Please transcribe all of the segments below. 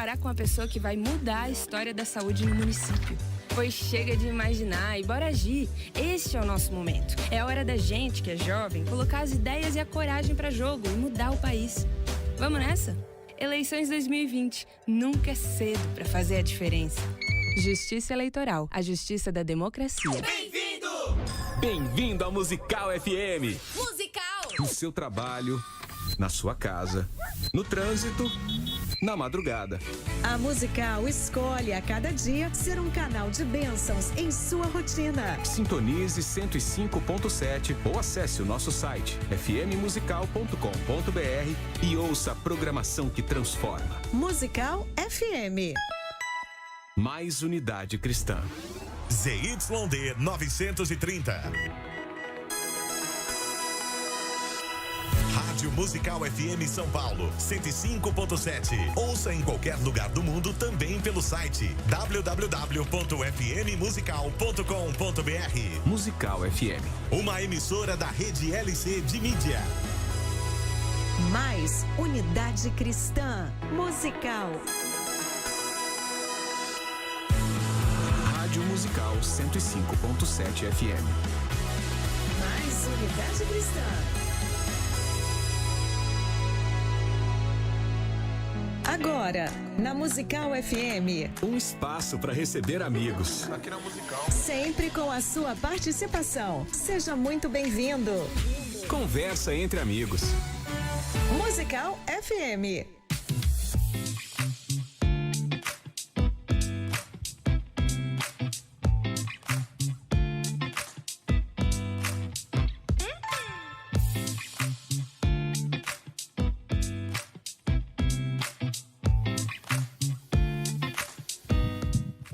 falar com a pessoa que vai mudar a história da saúde no município. Pois chega de imaginar e bora agir. Este é o nosso momento. É a hora da gente, que é jovem, colocar as ideias e a coragem para jogo e mudar o país. Vamos nessa? Eleições 2020. Nunca é cedo para fazer a diferença. Justiça Eleitoral. A justiça da democracia. Bem-vindo! Bem-vindo ao Musical FM. Musical! No seu trabalho, na sua casa, no trânsito, na madrugada. A Musical escolhe a cada dia ser um canal de bênçãos em sua rotina. Sintonize 105.7 ou acesse o nosso site fmmusical.com.br e ouça a programação que transforma. Musical FM. Mais unidade cristã. ZYD 930. Rádio Musical FM São Paulo, 105.7. Ouça em qualquer lugar do mundo também pelo site www.fmmusical.com.br. Musical FM. Uma emissora da rede LC de mídia. Mais unidade cristã. Musical. Rádio Musical 105.7 FM. Mais unidade cristã. Agora, na Musical FM. Um espaço para receber amigos. Aqui na Musical. Sempre com a sua participação. Seja muito bem-vindo. Conversa entre amigos. Musical FM.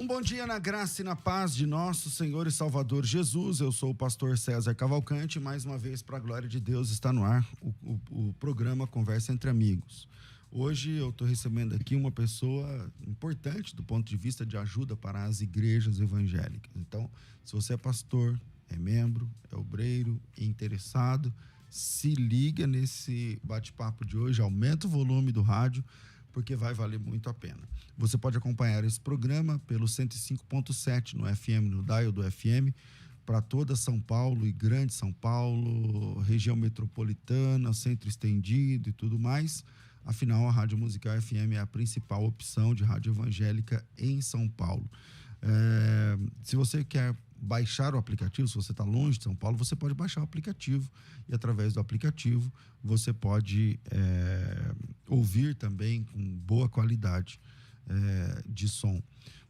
Bom dia na graça e na paz de nosso Senhor e Salvador Jesus. Eu sou o pastor César Cavalcante. Mais uma vez, para a glória de Deus, está no ar o programa Conversa Entre Amigos. Hoje eu estou recebendo aqui uma pessoa importante do ponto de vista de ajuda para as igrejas evangélicas. Então, se você é pastor, é membro, é obreiro, é interessado, se liga nesse bate-papo de hoje, aumenta o volume do rádio, porque vai valer muito a pena. Você pode acompanhar esse programa pelo 105.7 no FM, no dial do FM, para toda São Paulo e Grande São Paulo, região metropolitana, centro estendido e tudo mais. Afinal, a Rádio Musical FM é a principal opção de rádio evangélica em São Paulo. Se você quer baixar o aplicativo, se você está longe de São Paulo, você pode baixar o aplicativo e através do aplicativo você pode ouvir também com boa qualidade de som.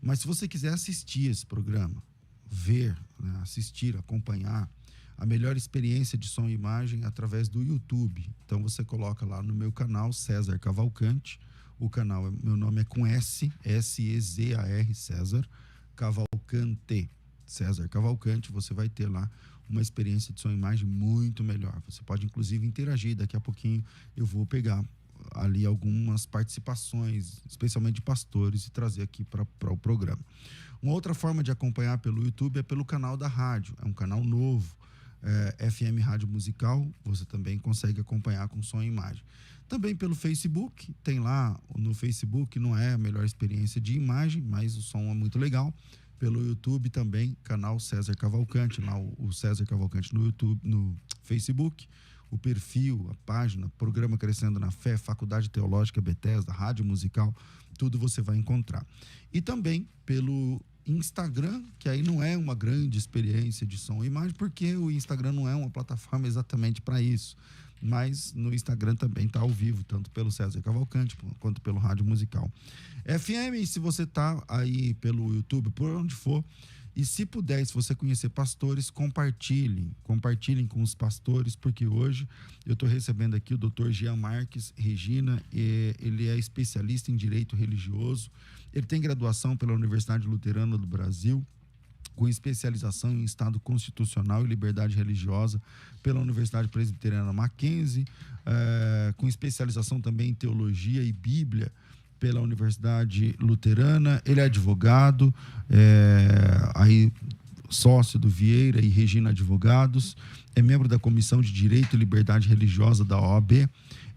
Mas se você quiser assistir esse programa, ver, né, assistir, acompanhar a melhor experiência de som e imagem através do YouTube. Então você coloca lá no meu canal César Cavalcante, o canal, meu nome é com S, S-E-Z-A-R, César Cavalcante. César Cavalcante, você vai ter lá uma experiência de som e imagem muito melhor. Você pode, inclusive, interagir. Daqui a pouquinho eu vou pegar ali algumas participações, especialmente de pastores, e trazer aqui para o programa. Uma outra forma de acompanhar pelo YouTube é pelo canal da rádio. É um canal novo, FM Rádio Musical. Você também consegue acompanhar com som e imagem. Também pelo Facebook. Tem lá no Facebook, não é a melhor experiência de imagem, mas o som é muito legal. Pelo YouTube também, canal César Cavalcante, lá o César Cavalcante no YouTube, no Facebook, o perfil, a página, Programa Crescendo na Fé, Faculdade Teológica Bethesda, Rádio Musical, tudo você vai encontrar. E também pelo Instagram, que aí não é uma grande experiência de som e imagem, porque o Instagram não é uma plataforma exatamente para isso. Mas no Instagram também está ao vivo, tanto pelo César Cavalcante quanto pelo Rádio Musical. FM, se você está aí pelo YouTube, por onde for, e se puder, se você conhecer pastores, compartilhem com os pastores, porque hoje eu estou recebendo aqui o Dr. Jean Marques Regina, ele é especialista em direito religioso, ele tem graduação pela Universidade Luterana do Brasil, com especialização em Estado Constitucional e Liberdade Religiosa pela Universidade Presbiteriana Mackenzie, com especialização também em Teologia e Bíblia pela Universidade Luterana. Ele é advogado, aí sócio do Vieira e Regina Advogados, é membro da Comissão de Direito e Liberdade Religiosa da OAB,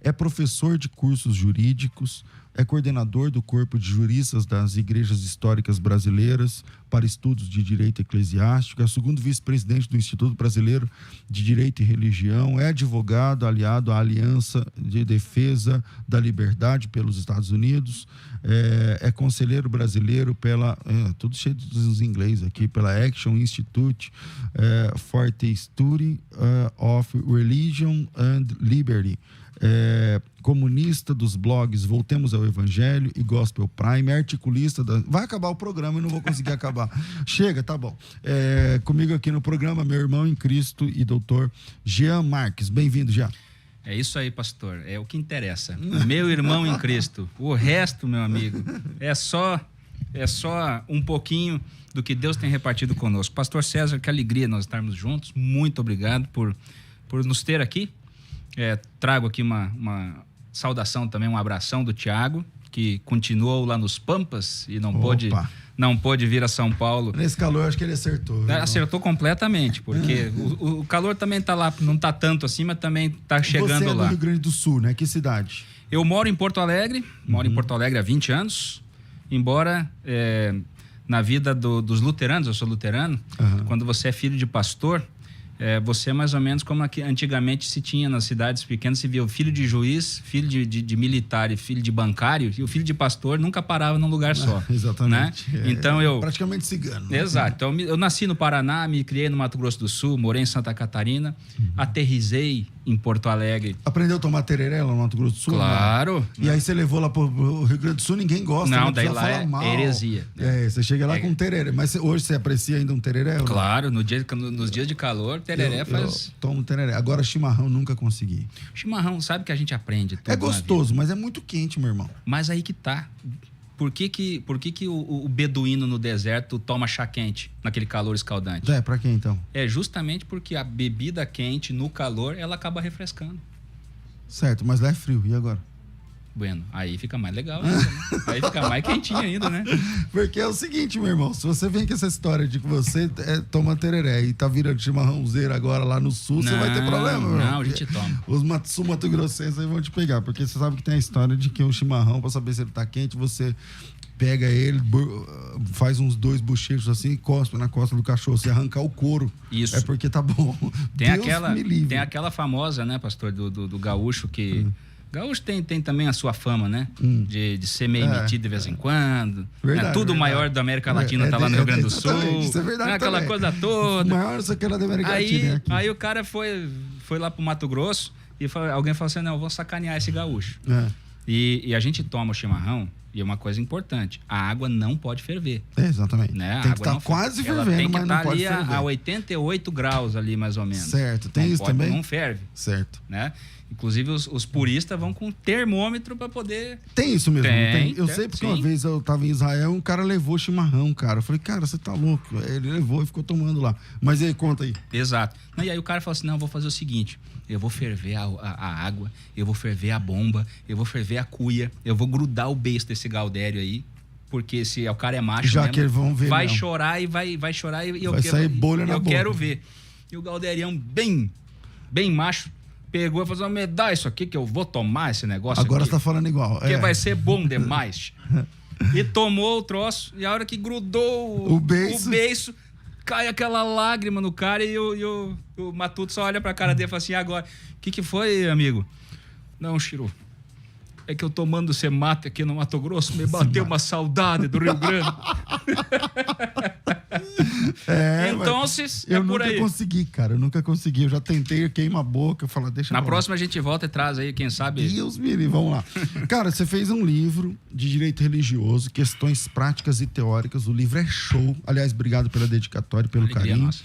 é professor de cursos jurídicos, é coordenador do Corpo de Juristas das Igrejas Históricas Brasileiras para Estudos de Direito Eclesiástico, é o segundo vice-presidente do Instituto Brasileiro de Direito e Religião, é advogado aliado à Aliança de Defesa da Liberdade pelos Estados Unidos, é conselheiro brasileiro pela, tudo cheio dos inglês aqui, pela Action Institute for the Study of Religion and Liberty, comunista dos blogs Voltemos ao Evangelho e Gospel Prime, articulista da... Vai acabar o programa e não vou conseguir acabar. Chega, tá bom. Comigo aqui no programa, meu irmão em Cristo e doutor Jean Marques. Bem-vindo, Jean. É isso aí, pastor. É o que interessa. Meu irmão em Cristo. O resto, meu amigo, é só um pouquinho do que Deus tem repartido conosco. Pastor César, que alegria nós estarmos juntos. Muito obrigado por nos ter aqui. Trago aqui uma saudação também, um abração do Tiago, que continuou lá nos Pampas e não pôde vir a São Paulo. Nesse calor, acho que ele acertou. Acertou completamente, porque o calor também está lá, não está tanto assim, mas também está chegando lá. Você é do Rio Grande do Sul, né? Que cidade? Eu moro em Porto Alegre, em Porto Alegre há 20 anos, embora na vida dos luteranos, eu sou luterano, quando você é filho de pastor, você é mais ou menos como antigamente se tinha nas cidades pequenas, se via o filho de juiz, filho de militar e filho de bancário, e o filho de pastor nunca parava num lugar só. Exatamente. Né? Então praticamente cigano. Exato. Então, eu nasci no Paraná, me criei no Mato Grosso do Sul, morei em Santa Catarina, aterrisei em Porto Alegre. Aprendeu a tomar tereré lá no Mato Grosso do Sul? Claro. E aí você levou lá pro Rio Grande do Sul, ninguém gosta. Não, daí lá é heresia. Você chega lá com tereré. Mas hoje você aprecia ainda um tereré? Claro, nos dias de calor, tereré faz... Eu tomo tereré. Agora chimarrão nunca consegui. Chimarrão, sabe que a gente aprende tudo. É gostoso, mas é muito quente, meu irmão. Mas aí que tá. Por que o beduíno no deserto toma chá quente naquele calor escaldante? Pra quê então? É justamente porque a bebida quente no calor, ela acaba refrescando. Certo, mas lá é frio. E agora? Bueno, aí fica mais legal ainda, né? Aí fica mais quentinho ainda, né? Porque é o seguinte, meu irmão, se você vem com essa história de que você toma tereré e tá virando chimarrãozeiro agora lá no sul, você vai ter problema, meu irmão. Não, a gente toma. Os mato-grossenses aí vão te pegar, porque você sabe que tem a história de que o chimarrão, pra saber se ele tá quente, você pega ele, faz uns 2 bochechos assim e cospe na costa do cachorro. Se arrancar o couro, isso. É porque tá bom. Tem aquela famosa, né, pastor, do gaúcho que... Gaúcho tem também a sua fama, né? De ser meio metido de vez em quando. Verdade, tudo verdade. maior da América Latina tá lá no Rio Grande do Sul. Isso é verdade. Aquela também. coisa toda. O maior só que era da América Latina. Aí o cara foi lá pro Mato Grosso e alguém falou assim: não, eu vou sacanear esse gaúcho. E a gente toma o chimarrão, e é uma coisa importante: a água não pode ferver. Exatamente. Né? Tem que estar quase fervendo, mas não pode ferver. Ela tem que estar ali a 88 graus ali, mais ou menos. Certo. Tem isso também? Não ferve. Certo. Né? Inclusive, os puristas vão com termômetro para poder... Tem isso mesmo? Eu sei porque sim. Uma vez eu tava em Israel e um cara levou chimarrão, cara. Eu falei, cara, você tá louco. Ele levou e ficou tomando lá. Mas aí, conta aí. Exato. E aí o cara falou assim, não, eu vou fazer o seguinte, eu vou ferver a água, eu vou ferver a bomba, eu vou ferver a cuia, eu vou grudar o beiço desse Galdério aí, porque se o cara é macho já mesmo, que eles vão ver vai mesmo. chorar e vai chorar e vai sair bolha na boca. Eu quero ver. E o Galderião bem macho, pegou e falou, me dá isso aqui que eu vou tomar esse negócio agora aqui, você tá falando igual. Porque vai ser bom demais. E tomou o troço, e a hora que grudou o beiço, cai aquela lágrima no cara e o Matuto só olha pra cara dele e fala assim, agora, o que foi, amigo? Não, Chiru, é que eu tomando esse mate aqui no Mato Grosso, me bateu uma saudade do Rio Grande. Então, eu nunca consegui, cara. Eu nunca consegui. Eu já tentei, queima a boca. Eu falo, deixa na próxima a gente volta e traz aí, quem sabe. Deus me livre, vamos lá. Cara, você fez um livro de direito religioso, questões práticas e teóricas. O livro é show. Aliás, obrigado pela dedicatória, pelo carinho. Nossa.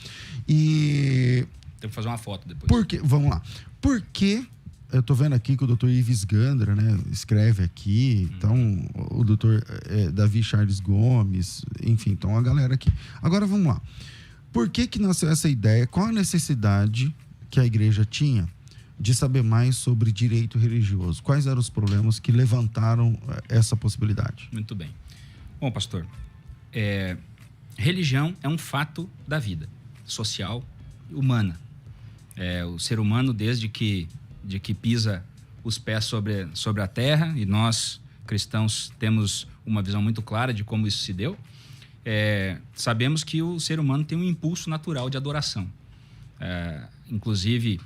E... tem que fazer uma foto depois. Por quê? Vamos lá. Por que... Eu tô vendo aqui que o doutor Ives Gandra, né, escreve aqui, então o doutor Davi Charles Gomes, enfim, então a galera aqui. Agora vamos lá. Por que nasceu essa ideia? Qual a necessidade que a igreja tinha de saber mais sobre direito religioso? Quais eram os problemas que levantaram essa possibilidade? Muito bem. Bom, pastor, religião é um fato da vida social e humana. O ser humano, desde que pisa os pés sobre a terra, e nós, cristãos, temos uma visão muito clara de como isso se deu. Sabemos que o ser humano tem um impulso natural de adoração. Inclusive,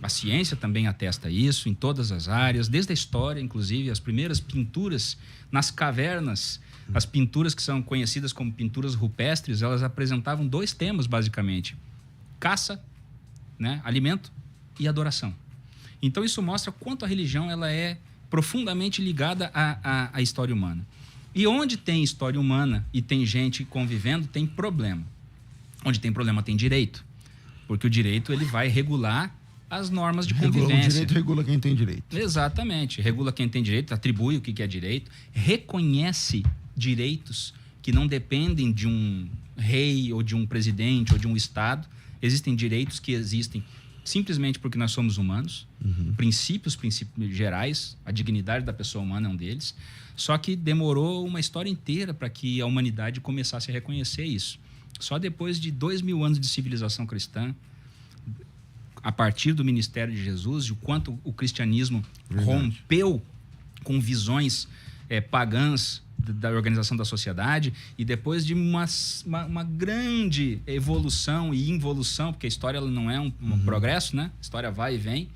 a ciência também atesta isso em todas as áreas, desde a história, inclusive, as primeiras pinturas nas cavernas, as pinturas que são conhecidas como pinturas rupestres, elas apresentavam 2 temas, basicamente: caça, né, alimento e adoração. Então, isso mostra quanto a religião ela é profundamente ligada à história humana. E onde tem história humana e tem gente convivendo, tem problema. Onde tem problema, tem direito. Porque o direito ele vai regular as normas de convivência. O direito regula quem tem direito. Exatamente. Regula quem tem direito, atribui o que é direito, reconhece direitos que não dependem de um rei ou de um presidente ou de um Estado. Existem direitos que existem simplesmente porque nós somos humanos. Princípios gerais, a dignidade da pessoa humana é um deles. Só que demorou uma história inteira para que a humanidade começasse a reconhecer isso. Só depois de 2000 anos de civilização cristã, a partir do ministério de Jesus, e o quanto o cristianismo rompeu com visões pagãs da organização da sociedade, e depois de uma grande evolução e involução, porque a história ela não é um progresso, né? A história vai e vem,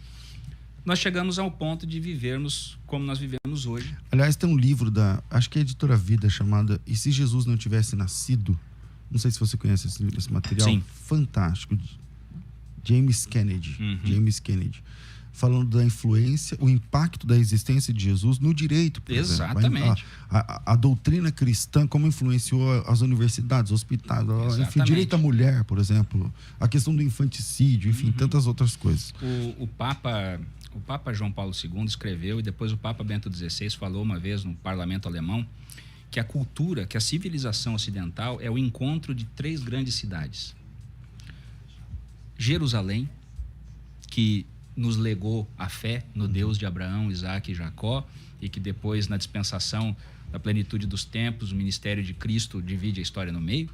nós chegamos ao ponto de vivermos como nós vivemos hoje. Aliás, tem um livro acho que é a Editora Vida, chamada E Se Jesus Não Tivesse Nascido? Não sei se você conhece esse material. Sim. Fantástico. James Kennedy. James Kennedy. Falando da influência, o impacto da existência de Jesus no direito, por Exatamente. exemplo. A doutrina cristã, como influenciou as universidades, hospitais, enfim, direito à mulher, por exemplo, a questão do infanticídio, enfim, tantas outras coisas. O Papa João Paulo II escreveu, e depois o Papa Bento XVI falou uma vez no parlamento alemão, que a cultura, que a civilização ocidental é o encontro de 3 grandes cidades. Jerusalém, que nos legou a fé no Deus de Abraão, Isaac e Jacó, e que depois, na dispensação da plenitude dos tempos, o ministério de Cristo divide a história no meio.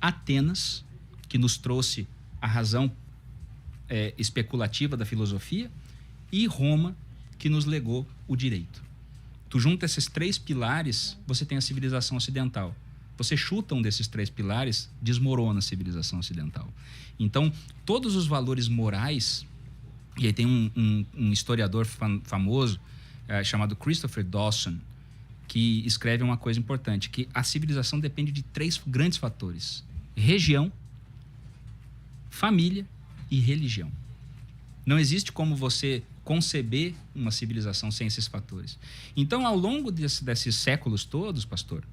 Atenas, que nos trouxe a razão especulativa da filosofia, e Roma, que nos legou o direito. Tu junta esses 3 pilares, você tem a civilização ocidental. Você chuta um desses 3 pilares, desmorona a civilização ocidental. Então, todos os valores morais, e aí tem um historiador famoso chamado Christopher Dawson, que escreve uma coisa importante, que a civilização depende de 3 grandes fatores: região, família e religião. Não existe como você conceber uma civilização sem esses fatores. Então, ao longo desses séculos todos, pastor,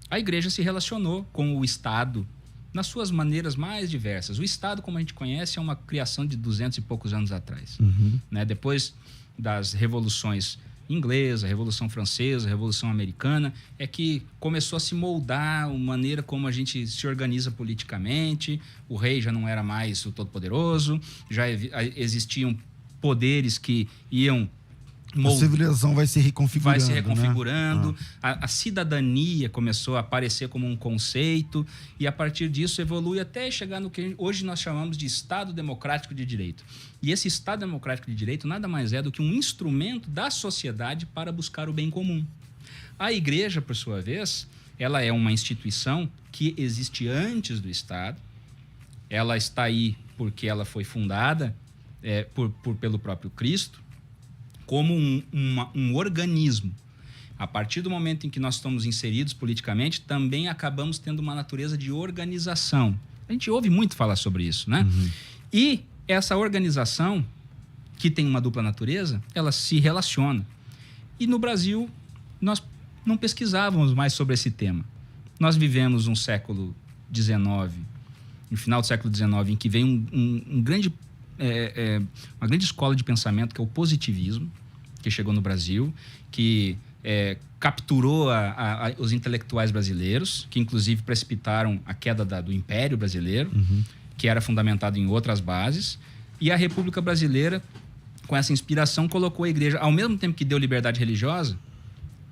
a igreja se relacionou com o Estado nas suas maneiras mais diversas. O Estado, como a gente conhece, é uma criação de 200 e poucos anos atrás. Né? Depois das revoluções inglesa, a Revolução Francesa, a Revolução Americana, é que começou a se moldar a maneira como a gente se organiza politicamente. O rei já não era mais o todo-poderoso, já existiam poderes que iam... A civilização vai se reconfigurando. Vai se reconfigurando. Né? A cidadania começou a aparecer como um conceito, e a partir disso evolui até chegar no que hoje nós chamamos de Estado Democrático de Direito. E esse Estado Democrático de Direito nada mais é do que um instrumento da sociedade para buscar o bem comum. A igreja, por sua vez, ela é uma instituição que existe antes do Estado. Ela está aí porque ela foi fundada pelo próprio Cristo, como um organismo. A partir do momento em que nós estamos inseridos politicamente, também acabamos tendo uma natureza de organização. A gente ouve muito falar sobre isso, né? E essa organização, que tem uma dupla natureza, ela se relaciona. E no Brasil, nós não pesquisávamos mais sobre esse tema. Nós vivemos um século XIX, no final do século XIX, em que veio uma grande escola de pensamento, que é o positivismo, que chegou no Brasil, que capturou os intelectuais brasileiros, que inclusive precipitaram a queda do Império Brasileiro, que era fundamentado em outras bases, e a República Brasileira, com essa inspiração, colocou a igreja, ao mesmo tempo que deu liberdade religiosa,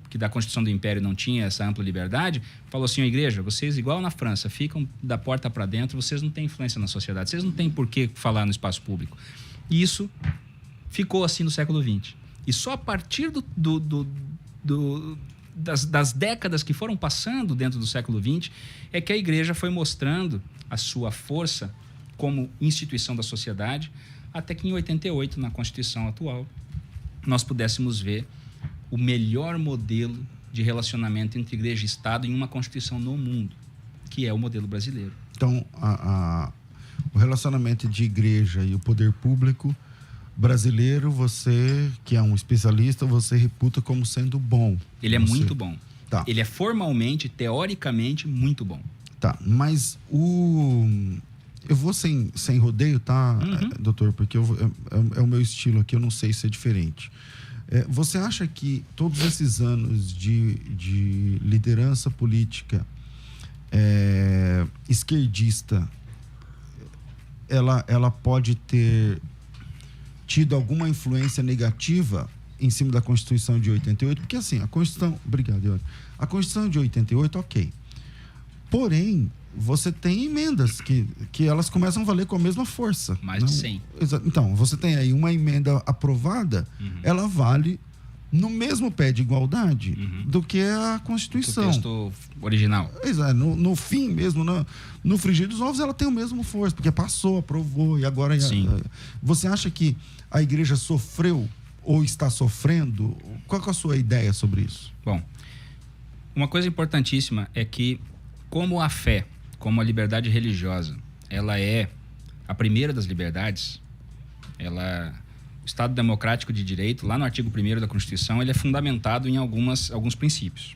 que da Constituição do Império não tinha essa ampla liberdade, falou assim: a igreja, vocês, igual na França, ficam da porta para dentro, vocês não têm influência na sociedade, vocês não têm por que falar no espaço público. E isso ficou assim no século XX. E só a partir das décadas que foram passando dentro do século XX é que a igreja foi mostrando a sua força como instituição da sociedade, até que em 88, na Constituição atual, nós pudéssemos ver o melhor modelo de relacionamento entre igreja e Estado em uma Constituição no mundo, que é o modelo brasileiro. Então, o relacionamento de igreja e o poder público brasileiro, você, que é um especialista, você reputa como sendo bom. Ele é muito bom. Tá. Ele é formalmente, teoricamente, muito bom. Tá, mas eu vou sem rodeio, tá, doutor? Porque é o meu estilo aqui, eu não sei se é diferente. Você acha que todos esses anos de liderança política esquerdista, ela pode ter tido alguma influência negativa em cima da Constituição de 88? Porque assim, a Constituição... Obrigado, Ione. A Constituição de 88, ok. Porém, você tem emendas que elas começam a valer com a mesma força. Mais de 100. Então, você tem aí uma emenda aprovada, ela vale no mesmo pé de igualdade do que a Constituição. Do texto original. Exato. No fim mesmo, no frigir dos ovos, ela tem o mesmo força, porque passou, aprovou, e agora... Sim. Você acha que a igreja sofreu ou está sofrendo? Qual é a sua ideia sobre isso? Bom, uma coisa importantíssima é que, como a fé, como a liberdade religiosa, ela é a primeira das liberdades, o Estado Democrático de Direito, lá no artigo 1º da Constituição, ele é fundamentado em alguns princípios.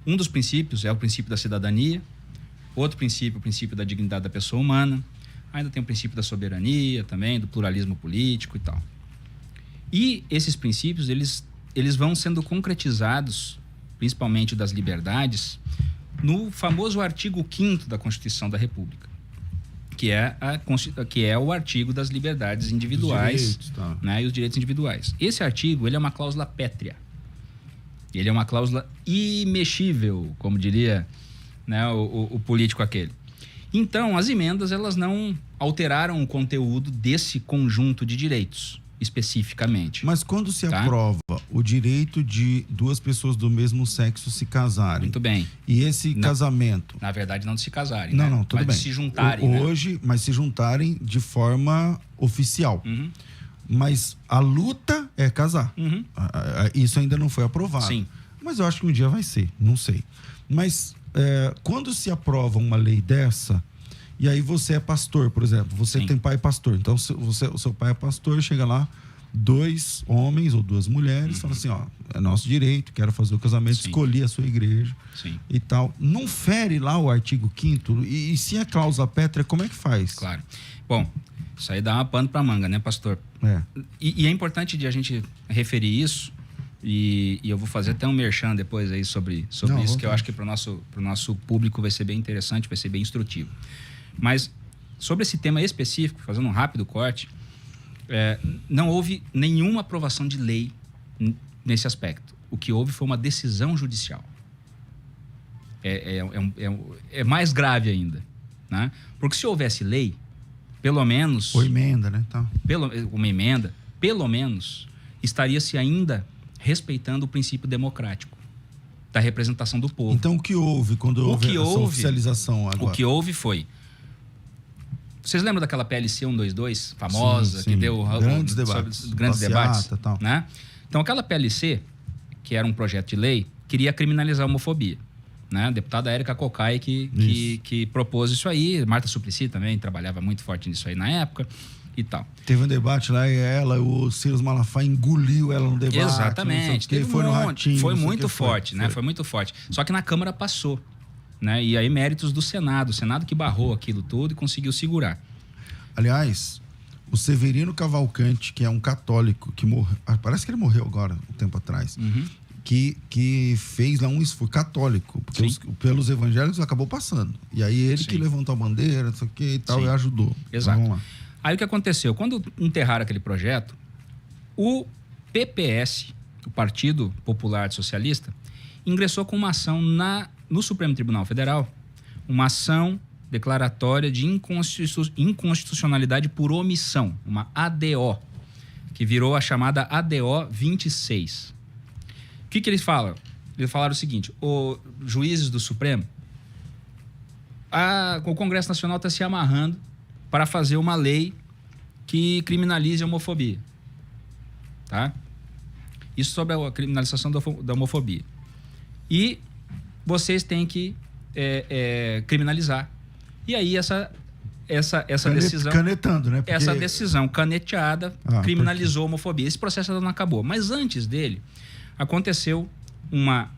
Um dos princípios é o princípio da cidadania, outro princípio, o princípio da dignidade da pessoa humana, ainda tem o princípio da soberania também, do pluralismo político e tal. E esses princípios, eles vão sendo concretizados, principalmente das liberdades, no famoso artigo 5º da Constituição da República, que é o artigo das liberdades individuais, direitos, tá, né, e os direitos individuais. Esse artigo, ele é uma cláusula pétrea. Ele é uma cláusula imexível, como diria, né, o político aquele. Então, as emendas, elas não alteraram o conteúdo desse conjunto de direitos, especificamente. Mas quando se aprova o direito de duas pessoas do mesmo sexo se casarem... Muito bem. E esse casamento... Na verdade, não de se casarem, não, né? Não, tudo mas bem. de se juntarem, hoje, mas se juntarem de forma oficial. Mas a luta é casar. Isso ainda não foi aprovado. Sim. Mas eu acho que um dia vai ser, não sei. Mas quando se aprova uma lei dessa, e aí você é pastor, por exemplo, você tem pai pastor, então o seu pai é pastor, chega lá, 2 homens ou 2 mulheres, fala assim, ó, é nosso direito, quero fazer o casamento, escolhi a sua igreja e tal. Não fere lá o artigo 5º? E se a cláusula pétrea, como é que faz? Claro. Bom, isso aí dá uma pano pra manga, né, pastor? E é importante de a gente referir isso, e eu vou fazer até um merchan depois aí sobre isso, que eu acho que pro nosso público vai ser bem interessante, vai ser bem instrutivo. Mas sobre esse tema específico, fazendo um rápido corte, não houve nenhuma aprovação de lei nesse aspecto. O que houve foi uma decisão judicial. É mais grave ainda, né? Porque se houvesse lei, pelo menos... Ou emenda, né? Uma emenda, pelo menos, estaria-se ainda respeitando o princípio democrático da representação do povo. Então, o que houve quando houve essa oficialização agora? O que houve foi... Vocês lembram daquela PLC 122, famosa, que deu grandes debates, tal, né? Então, aquela PLC, que era um projeto de lei, queria criminalizar a homofobia, né? A deputada Érica Cocai que propôs isso aí. Marta Suplicy também trabalhava muito forte nisso aí na época e tal. Teve um debate lá e o Silas Malafaia engoliu ela no debate. Exatamente. Foi muito forte, né? Foi muito forte. Só que na Câmara passou. Né? E aí méritos do Senado, o Senado que barrou aquilo tudo e conseguiu segurar. Aliás, o Severino Cavalcante, que é um católico que morreu, parece que ele morreu agora, um tempo atrás, que fez lá um esforço católico, porque pelos evangélicos acabou passando. E aí ele que levantou a bandeira, não sei o que e tal, e ajudou. Exato. Então, vamos lá. Aí o que aconteceu? Quando enterraram aquele projeto, o PPS, o Partido Popular Socialista, ingressou com uma ação no Supremo Tribunal Federal, uma ação declaratória de inconstitucionalidade por omissão, uma ADO, que virou a chamada ADO 26. O que eles falam? Eles falaram o seguinte: os juízes do Supremo, o Congresso Nacional está se amarrando para fazer uma lei que criminalize a homofobia. Tá? Isso sobre a criminalização da homofobia. E vocês têm que criminalizar. E aí essa decisão... Canetando, né? Porque... Essa decisão caneteada criminalizou a homofobia. Esse processo ainda não acabou. Mas antes dele, aconteceu uma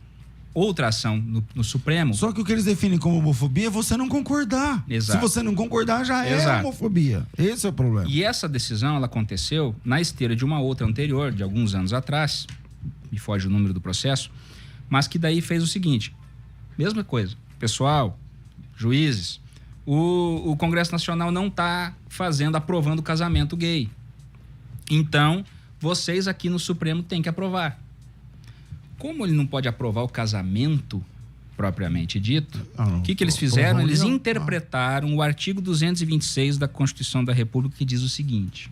outra ação no Supremo. Só que o que eles definem como homofobia é você não concordar. Exato. Se você não concordar, já é homofobia. Esse é o problema. E essa decisão, ela aconteceu na esteira de uma outra anterior, de alguns anos atrás, me foge o número do processo, mas que daí fez o seguinte: mesma coisa, pessoal, juízes, o Congresso Nacional não está aprovando o casamento gay. Então, vocês aqui no Supremo têm que aprovar. Como ele não pode aprovar o casamento propriamente dito, o que eles fizeram? Eles interpretaram o artigo 226 da Constituição da República, que diz o seguinte: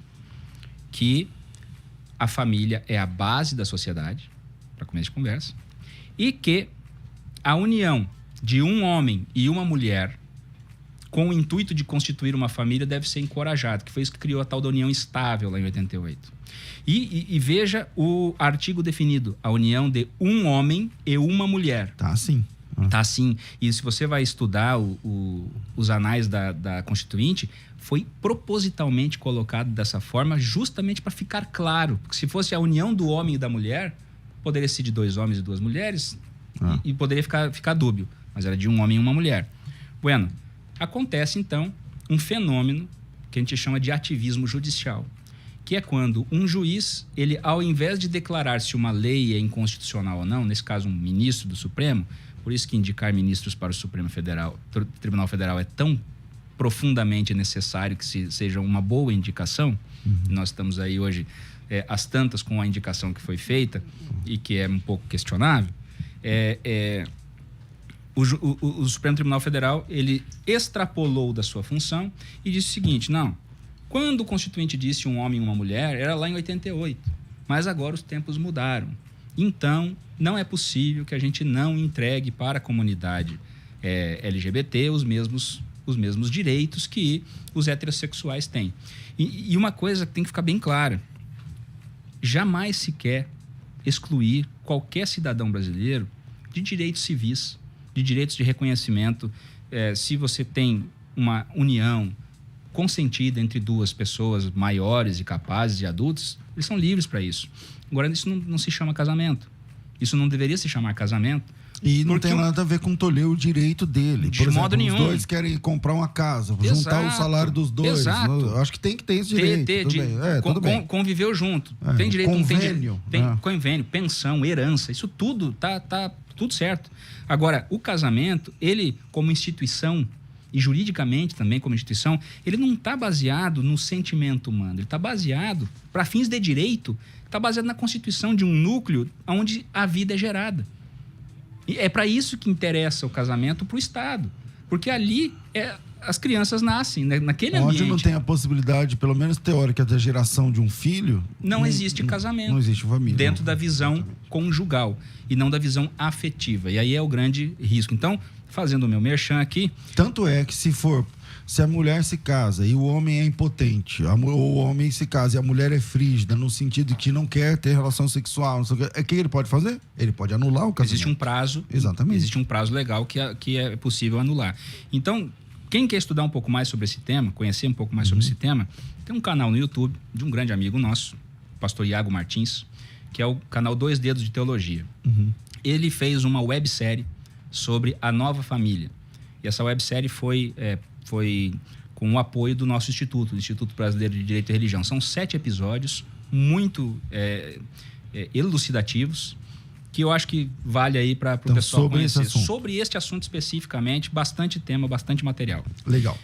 que a família é a base da sociedade, para começo de conversa, e que a união de um homem e uma mulher com o intuito de constituir uma família deve ser encorajada, que foi isso que criou a tal da união estável lá em 88. E veja o artigo definido: a união de um homem e uma mulher. Tá assim. Tá assim. E se você vai estudar os anais da Constituinte, foi propositalmente colocado dessa forma justamente para ficar claro. Porque se fosse a união do homem e da mulher, poderia ser de 2 homens e 2 mulheres e poderia ficar dúbio. Mas era de um homem e uma mulher. Bueno, acontece então um fenômeno que a gente chama de ativismo judicial, que é quando um juiz, ele, ao invés de declarar se uma lei é inconstitucional ou não, nesse caso um ministro do Supremo, por isso que indicar ministros para o Tribunal Federal é tão profundamente necessário que seja uma boa indicação. Nós estamos aí hoje às tantas com a indicação que foi feita e que é um pouco questionável. O Supremo Tribunal Federal, ele extrapolou da sua função e disse o seguinte: não, quando o Constituinte disse um homem e uma mulher, era lá em 88, mas agora os tempos mudaram. Então, não é possível que a gente não entregue para a comunidade LGBT os mesmos direitos que os heterossexuais têm. E uma coisa que tem que ficar bem clara: jamais se quer excluir qualquer cidadão brasileiro de direitos civis, de direitos de reconhecimento. Se você tem uma união consentida entre 2 pessoas maiores e capazes e adultos, eles são livres para isso. Agora, isso não se chama casamento. Isso não deveria se chamar casamento. E não tem nada a ver com tolher o direito dele. De modo nenhum. Os 2 querem comprar uma casa, juntar o salário dos 2. Exato. Acho que tem que ter esse direito. Tudo bem. Conviveu junto. Tem direito, convênio. Tem convênio, pensão, herança. Isso tudo tá tudo certo. Agora, o casamento, ele como instituição, e juridicamente também como instituição, ele não está baseado no sentimento humano. Ele está baseado, para fins de direito, está baseado na constituição de um núcleo onde a vida é gerada. E é para isso que interessa o casamento para o Estado. Porque ali as crianças nascem, né, naquele ambiente. Onde não tem a possibilidade, pelo menos teórica, da geração de um filho... Não existe casamento. Não existe família. Dentro da visão conjugal e não da visão afetiva. E aí é o grande risco. Então, fazendo o meu merchan aqui... Tanto é que se a mulher se casa e o homem é impotente, ou o homem se casa e a mulher é frígida, no sentido de que não quer ter relação sexual, o que ele pode fazer? Ele pode anular o casamento. Existe um prazo. Exatamente. Existe um prazo legal que é possível anular. Então, quem quer estudar um pouco mais sobre esse tema, conhecer um pouco mais sobre esse tema, tem um canal no YouTube de um grande amigo nosso, o pastor Iago Martins, que é o canal 2 Dedos de Teologia. Ele fez uma websérie sobre a nova família. E essa websérie foi com o apoio do nosso instituto, do Instituto Brasileiro de Direito e Religião. São 7 episódios muito elucidativos, que eu acho que vale aí para o pessoal conhecer. Sobre este assunto especificamente, bastante tema, bastante material. Legal.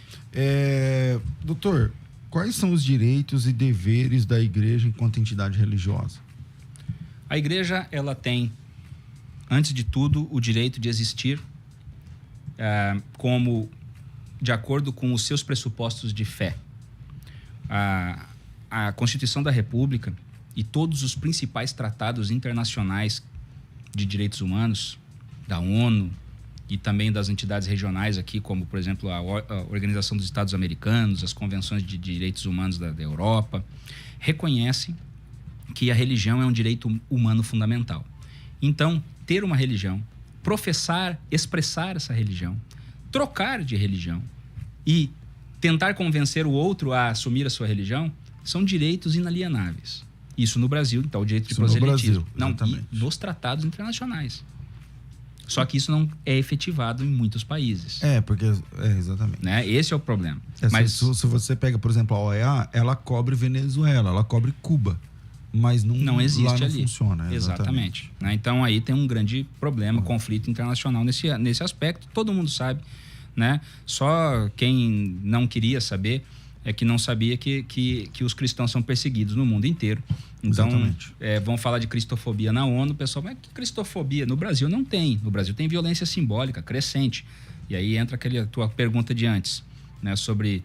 Doutor, quais são os direitos e deveres da igreja enquanto entidade religiosa? A igreja, ela tem, antes de tudo, o direito de existir de acordo com os seus pressupostos de fé. A Constituição da República, e todos os principais tratados internacionais de direitos humanos, da ONU e também das entidades regionais aqui, como, por exemplo, a Organização dos Estados Americanos, as convenções de direitos humanos da Europa, reconhecem que a religião é um direito humano fundamental. Então, ter uma religião, professar, expressar essa religião, trocar de religião e tentar convencer o outro a assumir a sua religião são direitos inalienáveis. Isso no Brasil, então, o direito de proselitismo. Não, e nos tratados internacionais. Só que isso não é efetivado em muitos países. Exatamente. Né? Esse é o problema. Mas se você pega, por exemplo, a OEA, ela cobre Venezuela, ela cobre Cuba. Mas não existe lá, não ali. Funciona. Exatamente. Né? Então aí tem um grande problema, conflito internacional nesse aspecto. Todo mundo sabe, né? Só quem não queria saber é que não sabia que os cristãos são perseguidos no mundo inteiro. Então, vão falar de cristofobia na ONU, o pessoal, mas que cristofobia? No Brasil não tem. No Brasil tem violência simbólica, crescente. E aí entra aquela tua pergunta de antes, né? Sobre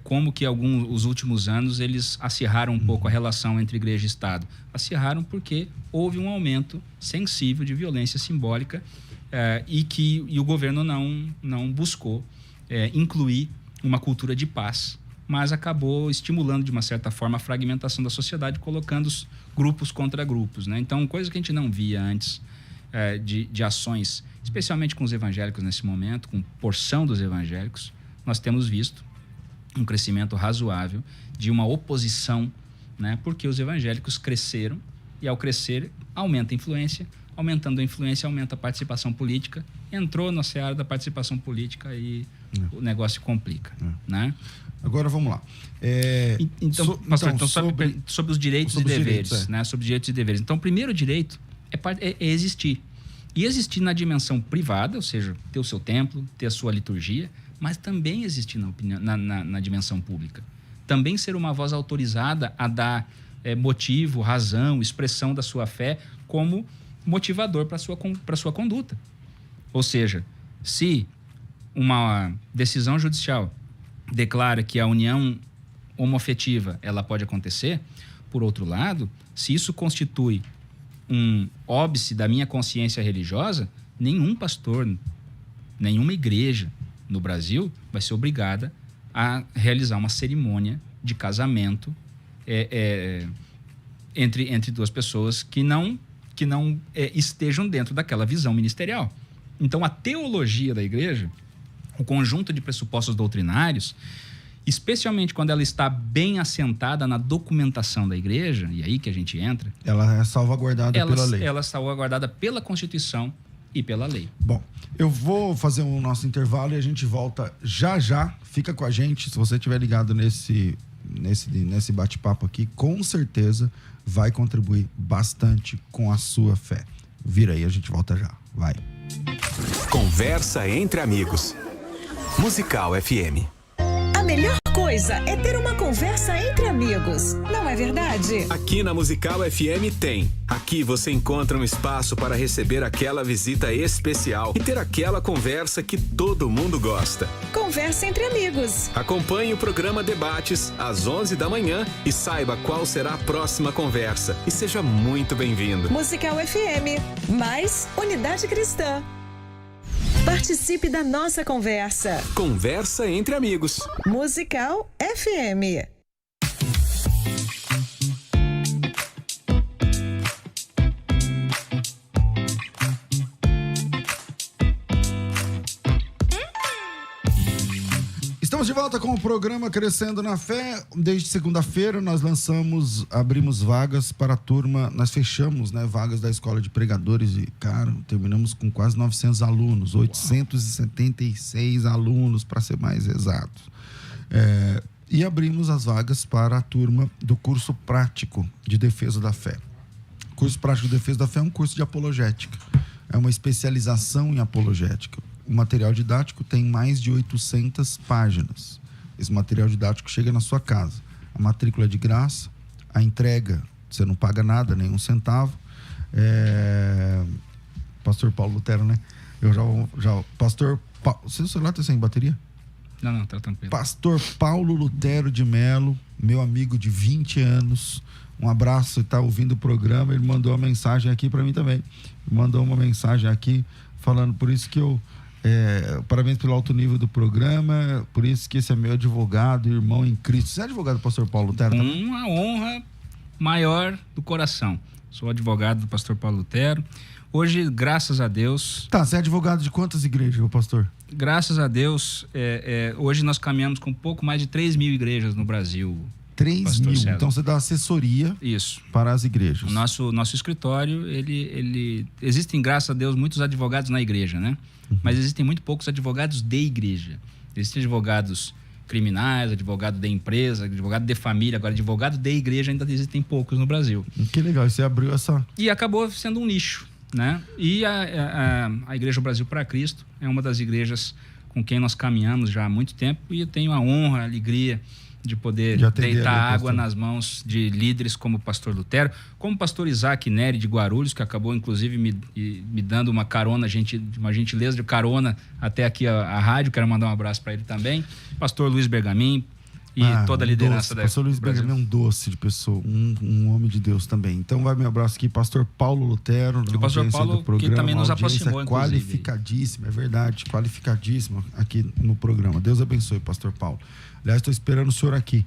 como que os últimos anos eles acirraram um pouco a relação entre igreja e Estado. Acirraram porque houve um aumento sensível de violência simbólica e o governo não buscou incluir uma cultura de paz, mas acabou estimulando de uma certa forma a fragmentação da sociedade, colocando os grupos contra grupos, né? Então, coisa que a gente não via antes de ações, especialmente com os evangélicos nesse momento, com porção dos evangélicos, nós temos visto um crescimento razoável de uma oposição, né? Porque os evangélicos cresceram e, ao crescer, aumenta a influência. Aumentando a influência, aumenta a participação política. Entrou na seara da participação política e o negócio complica, né? Agora, vamos lá. Sobre os direitos e deveres, né? Sobre direitos e deveres. Então, o primeiro direito é existir. E existir na dimensão privada, ou seja, ter o seu templo, ter a sua liturgia, mas também existir na dimensão pública. Também ser uma voz autorizada a dar motivo, razão, expressão da sua fé como motivador para a sua conduta. Ou seja, se uma decisão judicial declara que a união homoafetiva ela pode acontecer, por outro lado, se isso constitui um óbice da minha consciência religiosa, nenhum pastor, nenhuma igreja no Brasil vai ser obrigada a realizar uma cerimônia de casamento entre duas pessoas que não estejam dentro daquela visão ministerial. Então, a teologia da igreja, o conjunto de pressupostos doutrinários, especialmente quando ela está bem assentada na documentação da igreja, e aí que a gente entra... Ela é salvaguardada pela lei. Ela é salvaguardada pela Constituição e pela lei. Bom, eu vou fazer o nosso intervalo e a gente volta já. Fica com a gente. Se você estiver ligado nesse bate-papo aqui, com certeza vai contribuir bastante com a sua fé. Vira aí, a gente volta já. Vai. Conversa entre amigos. Musical FM. A melhor coisa é ter uma conversa entre amigos, não é verdade? Aqui na Musical FM tem. Aqui você encontra um espaço para receber aquela visita especial e ter aquela conversa que todo mundo gosta. Conversa entre amigos. Acompanhe o programa Debates às 11 da manhã e saiba qual será a próxima conversa. E seja muito bem-vindo. Musical FM, mais unidade cristã. Participe da nossa conversa. Conversa entre amigos. Musical FM. Estamos de volta com o programa Crescendo na Fé. Desde segunda-feira nós abrimos vagas para a turma, nós fechamos, né, vagas da Escola de Pregadores e, cara, terminamos com quase 900 alunos, 876 alunos, para ser mais exato. E abrimos as vagas para a turma do curso prático de defesa da fé. O curso prático de defesa da fé é um curso de apologética, é uma especialização em apologética. O material didático tem mais de 800 páginas. Esse material didático chega na sua casa. A matrícula é de graça, a entrega, você não paga nada, nem um centavo. Pastor Paulo Lutero, né? Pastor Paulo... Seu celular está sem bateria? Não, tá tranquilo. Pastor Paulo Lutero de Melo, meu amigo de 20 anos, um abraço, está ouvindo o programa. Ele mandou uma mensagem aqui para mim também. Mandou uma mensagem aqui falando, por isso que eu... parabéns pelo alto nível do programa, por isso que esse é meu advogado, irmão em Cristo. Você é advogado do pastor Paulo Lutero também? Uma honra maior do coração. Sou advogado do pastor Paulo Lutero. Hoje, graças a Deus... Tá, você é advogado de quantas igrejas, pastor? Graças a Deus, hoje nós caminhamos com um pouco mais de 3 mil igrejas no Brasil. 3 mil? César. Então você dá assessoria Isso. para as igrejas. O nosso escritório, existem, graças a Deus, muitos advogados na igreja, né? Mas existem muito poucos advogados de igreja. Existem advogados criminais, advogado de empresa, advogado de família. Agora, advogado de igreja ainda existem poucos no Brasil. Que legal, você abriu essa... E acabou sendo um nicho, né? E a Igreja Brasil para Cristo é uma das igrejas com quem nós caminhamos já há muito tempo, e eu tenho a honra, a alegria de poder deitar água nas mãos de líderes como o pastor Lutero, como o pastor Isaac Neri de Guarulhos, que acabou inclusive me dando uma carona, uma gentileza de carona até aqui a rádio. Quero mandar um abraço para ele também. Pastor Luiz Bergamin e toda a liderança da Pastor Luiz Bergamin é um doce de pessoa, um homem de Deus também. Então vai meu abraço aqui, pastor Paulo Lutero, e o pastor Paulo, que também nos aproximou, qualificadíssima, é verdade, qualificadíssima aqui no programa. Deus abençoe, pastor Paulo. Aliás, estou esperando o senhor aqui.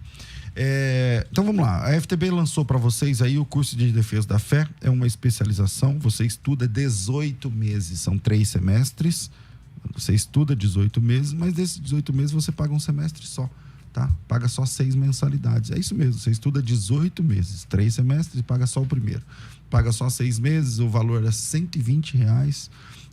Então vamos lá, a FTB lançou para vocês aí o curso de defesa da fé. É uma especialização, você estuda 18 meses, são 3 semestres. Você estuda 18 meses, mas desses 18 meses você paga um semestre só, tá? Paga só 6 mensalidades. É isso mesmo, você estuda 18 meses, 3 semestres e paga só o primeiro. Paga só 6 meses, o valor é R$120.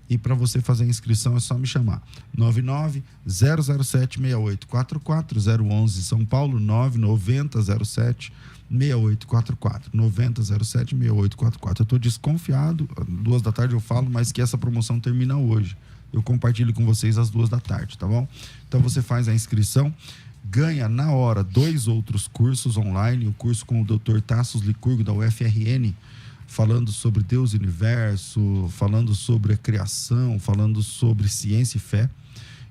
E para você fazer a inscrição é só me chamar. 99-007-6844, 011 São Paulo, 990-07-6844. 9007-6844. Eu estou desconfiado, 2 da tarde eu falo, mas que essa promoção termina hoje. Eu compartilho com vocês às 2 da tarde, tá bom? Então você faz a inscrição, ganha na hora 2 outros cursos online, o curso com o Dr. Tassos Licurgo da UFRN, falando sobre Deus e universo, falando sobre a criação, falando sobre ciência e fé,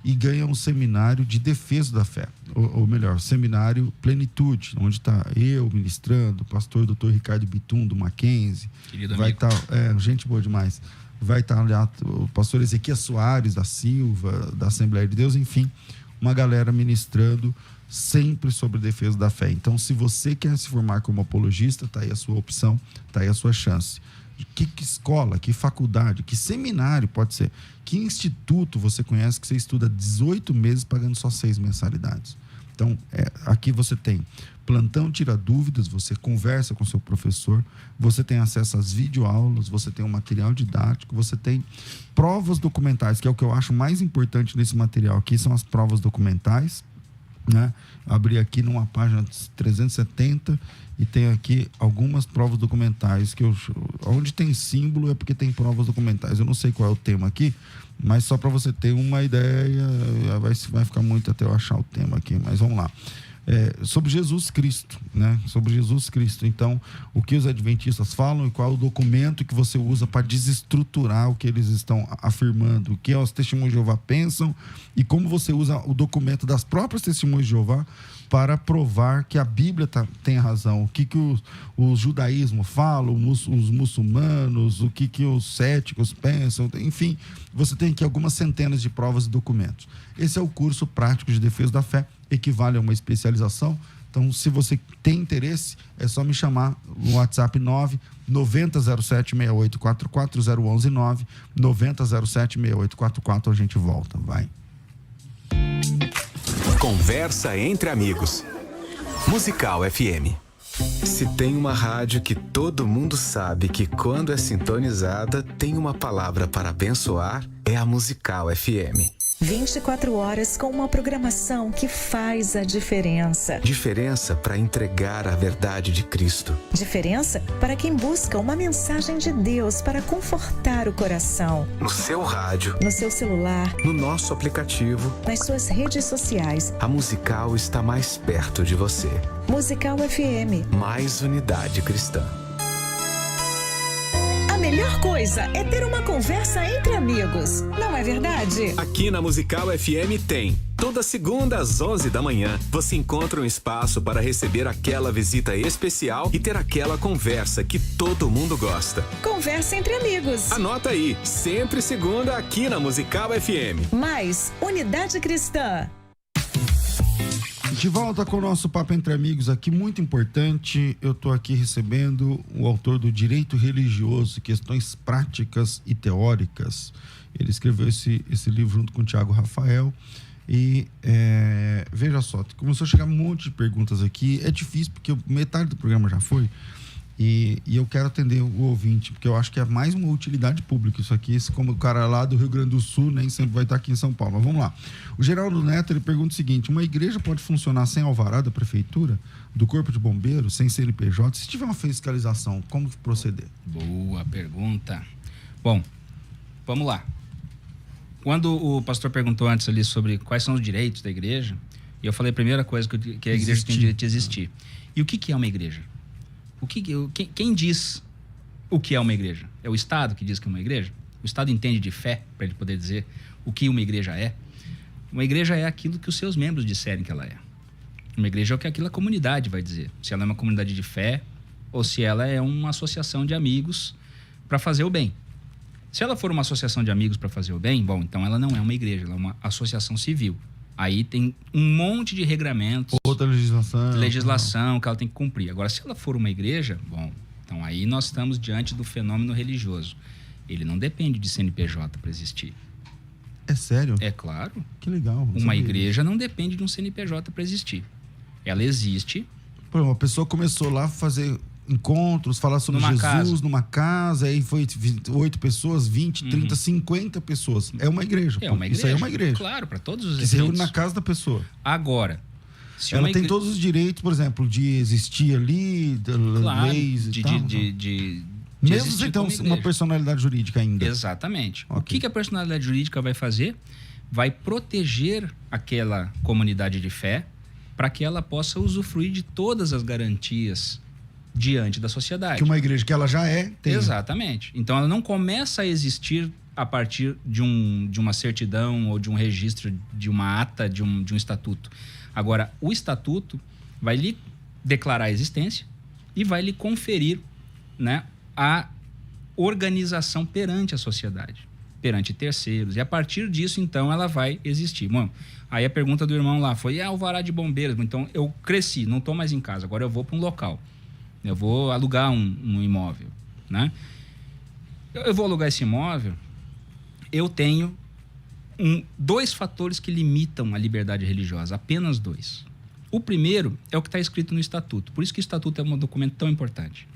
e ganha um seminário de defesa da fé, ou melhor, seminário Plenitude, onde está eu ministrando, o pastor Dr. Ricardo Bitum do Mackenzie, vai estar, gente boa demais, vai estar lá o pastor Ezequias Soares da Silva, da Assembleia de Deus, enfim, uma galera ministrando sempre sobre defesa da fé. Então, se você quer se formar como apologista, tá aí a sua opção, tá aí a sua chance. Que escola, que faculdade, que seminário pode ser? Que instituto você conhece que você estuda 18 meses pagando só 6 mensalidades? Então, aqui você tem plantão tira dúvidas, você conversa com seu professor, você tem acesso às videoaulas, você tem um material didático, você tem provas documentais, que é o que eu acho mais importante nesse material aqui, são as provas documentais, né? Abri aqui numa página 370 e tem aqui algumas provas documentais que onde tem símbolo é porque tem provas documentais. Eu não sei qual é o tema aqui, mas só para você ter uma ideia, vai ficar muito até eu achar o tema aqui, mas vamos lá. Sobre Jesus Cristo, né? Sobre Jesus Cristo. Então, o que os adventistas falam e qual é o documento que você usa para desestruturar o que eles estão afirmando, o que os testemunhos de Jeová pensam e como você usa o documento das próprias testemunhas de Jeová para provar que a Bíblia tem razão, o que o judaísmo fala, os muçulmanos, o que os céticos pensam, enfim, você tem aqui algumas centenas de provas e documentos. Esse é o curso prático de defesa da fé, equivale a uma especialização. Então, se você tem interesse, é só me chamar no WhatsApp 990076844, 011 990076844, a gente volta, vai. Conversa entre amigos. Musical FM. Se tem uma rádio que todo mundo sabe que quando é sintonizada tem uma palavra para abençoar, é a Musical FM. 24 horas com uma programação que faz a diferença. Diferença para entregar a verdade de Cristo. Diferença para quem busca uma mensagem de Deus para confortar o coração. No seu rádio. No seu celular. No nosso aplicativo. Nas suas redes sociais. A Musical está mais perto de você. Musical FM. Mais unidade cristã. A melhor coisa é ter uma conversa entre amigos, não é verdade? Aqui na Musical FM tem Toda segunda às 11 da manhã, você encontra um espaço para receber aquela visita especial e ter aquela conversa que todo mundo gosta. Conversa entre amigos. Anota aí, sempre segunda aqui na Musical FM. Mais Unidade Cristã. De volta com o nosso Papo Entre Amigos aqui, muito importante. Eu estou aqui recebendo o autor do Direito Religioso, Questões Práticas e Teóricas. Ele escreveu esse livro junto com o Tiago Rafael. E veja só, começou a chegar um monte de perguntas aqui. É difícil porque metade do programa já foi. E eu quero atender o ouvinte, porque eu acho que é mais uma utilidade pública isso aqui. Como o cara lá do Rio Grande do Sul nem sempre vai estar aqui em São Paulo. Mas vamos lá. O Geraldo Neto, ele pergunta o seguinte: uma igreja pode funcionar sem alvará da prefeitura, do corpo de bombeiros, sem CNPJ? Se tiver uma fiscalização, como proceder? Boa pergunta. Bom, vamos lá. Quando o pastor perguntou antes ali sobre quais são os direitos da igreja, eu falei a primeira coisa que a igreja tem direito de existir. E o que é uma igreja? Quem diz o que é uma igreja? É o Estado que diz que é uma igreja? O Estado entende de fé para ele poder dizer o que uma igreja é? Uma igreja é aquilo que os seus membros disserem que ela é. Uma igreja é o que aquela comunidade vai dizer. Se ela é uma comunidade de fé ou se ela é uma associação de amigos para fazer o bem. Se ela for uma associação de amigos para fazer o bem, bom, então ela não é uma igreja, ela é uma associação civil. Aí tem um monte de regramentos. Outra legislação que ela tem que cumprir. Agora, se ela for uma igreja, bom, então aí nós estamos diante do fenômeno religioso. Ele não depende de CNPJ para existir. É sério? É claro. Que legal. Uma igreja não depende de um CNPJ para existir. Ela existe. Pô, uma pessoa começou lá a fazer encontros, falar sobre Jesus numa casa, aí foi 8 pessoas, 20, 30, 50 pessoas. É uma igreja. É uma igreja. Isso aí é uma igreja. Claro, para todos os que se reúne na casa da pessoa. Agora, se ela tem todos os direitos, por exemplo, de existir ali, claro, leis e tal. Mesmo sem ter uma personalidade jurídica ainda. Exatamente. Okay. O que a personalidade jurídica vai fazer? Vai proteger aquela comunidade de fé para que ela possa usufruir de todas as garantias diante da sociedade. Que uma igreja que ela já tem. Exatamente. Então ela não começa a existir a partir de uma certidão ou de um registro, de uma ata, de um estatuto. Agora, o estatuto vai lhe declarar a existência e vai lhe conferir, né, a organização perante a sociedade, perante terceiros. E a partir disso, então, ela vai existir. Bom, aí a pergunta do irmão lá foi: alvará de bombeiros. Então, eu cresci, não estou mais em casa, agora eu vou para um local. Eu vou alugar um imóvel, né? Eu vou alugar esse imóvel, eu tenho 2 fatores que limitam a liberdade religiosa, apenas 2. O primeiro é o que está escrito no estatuto. Por isso que o estatuto é um documento tão importante.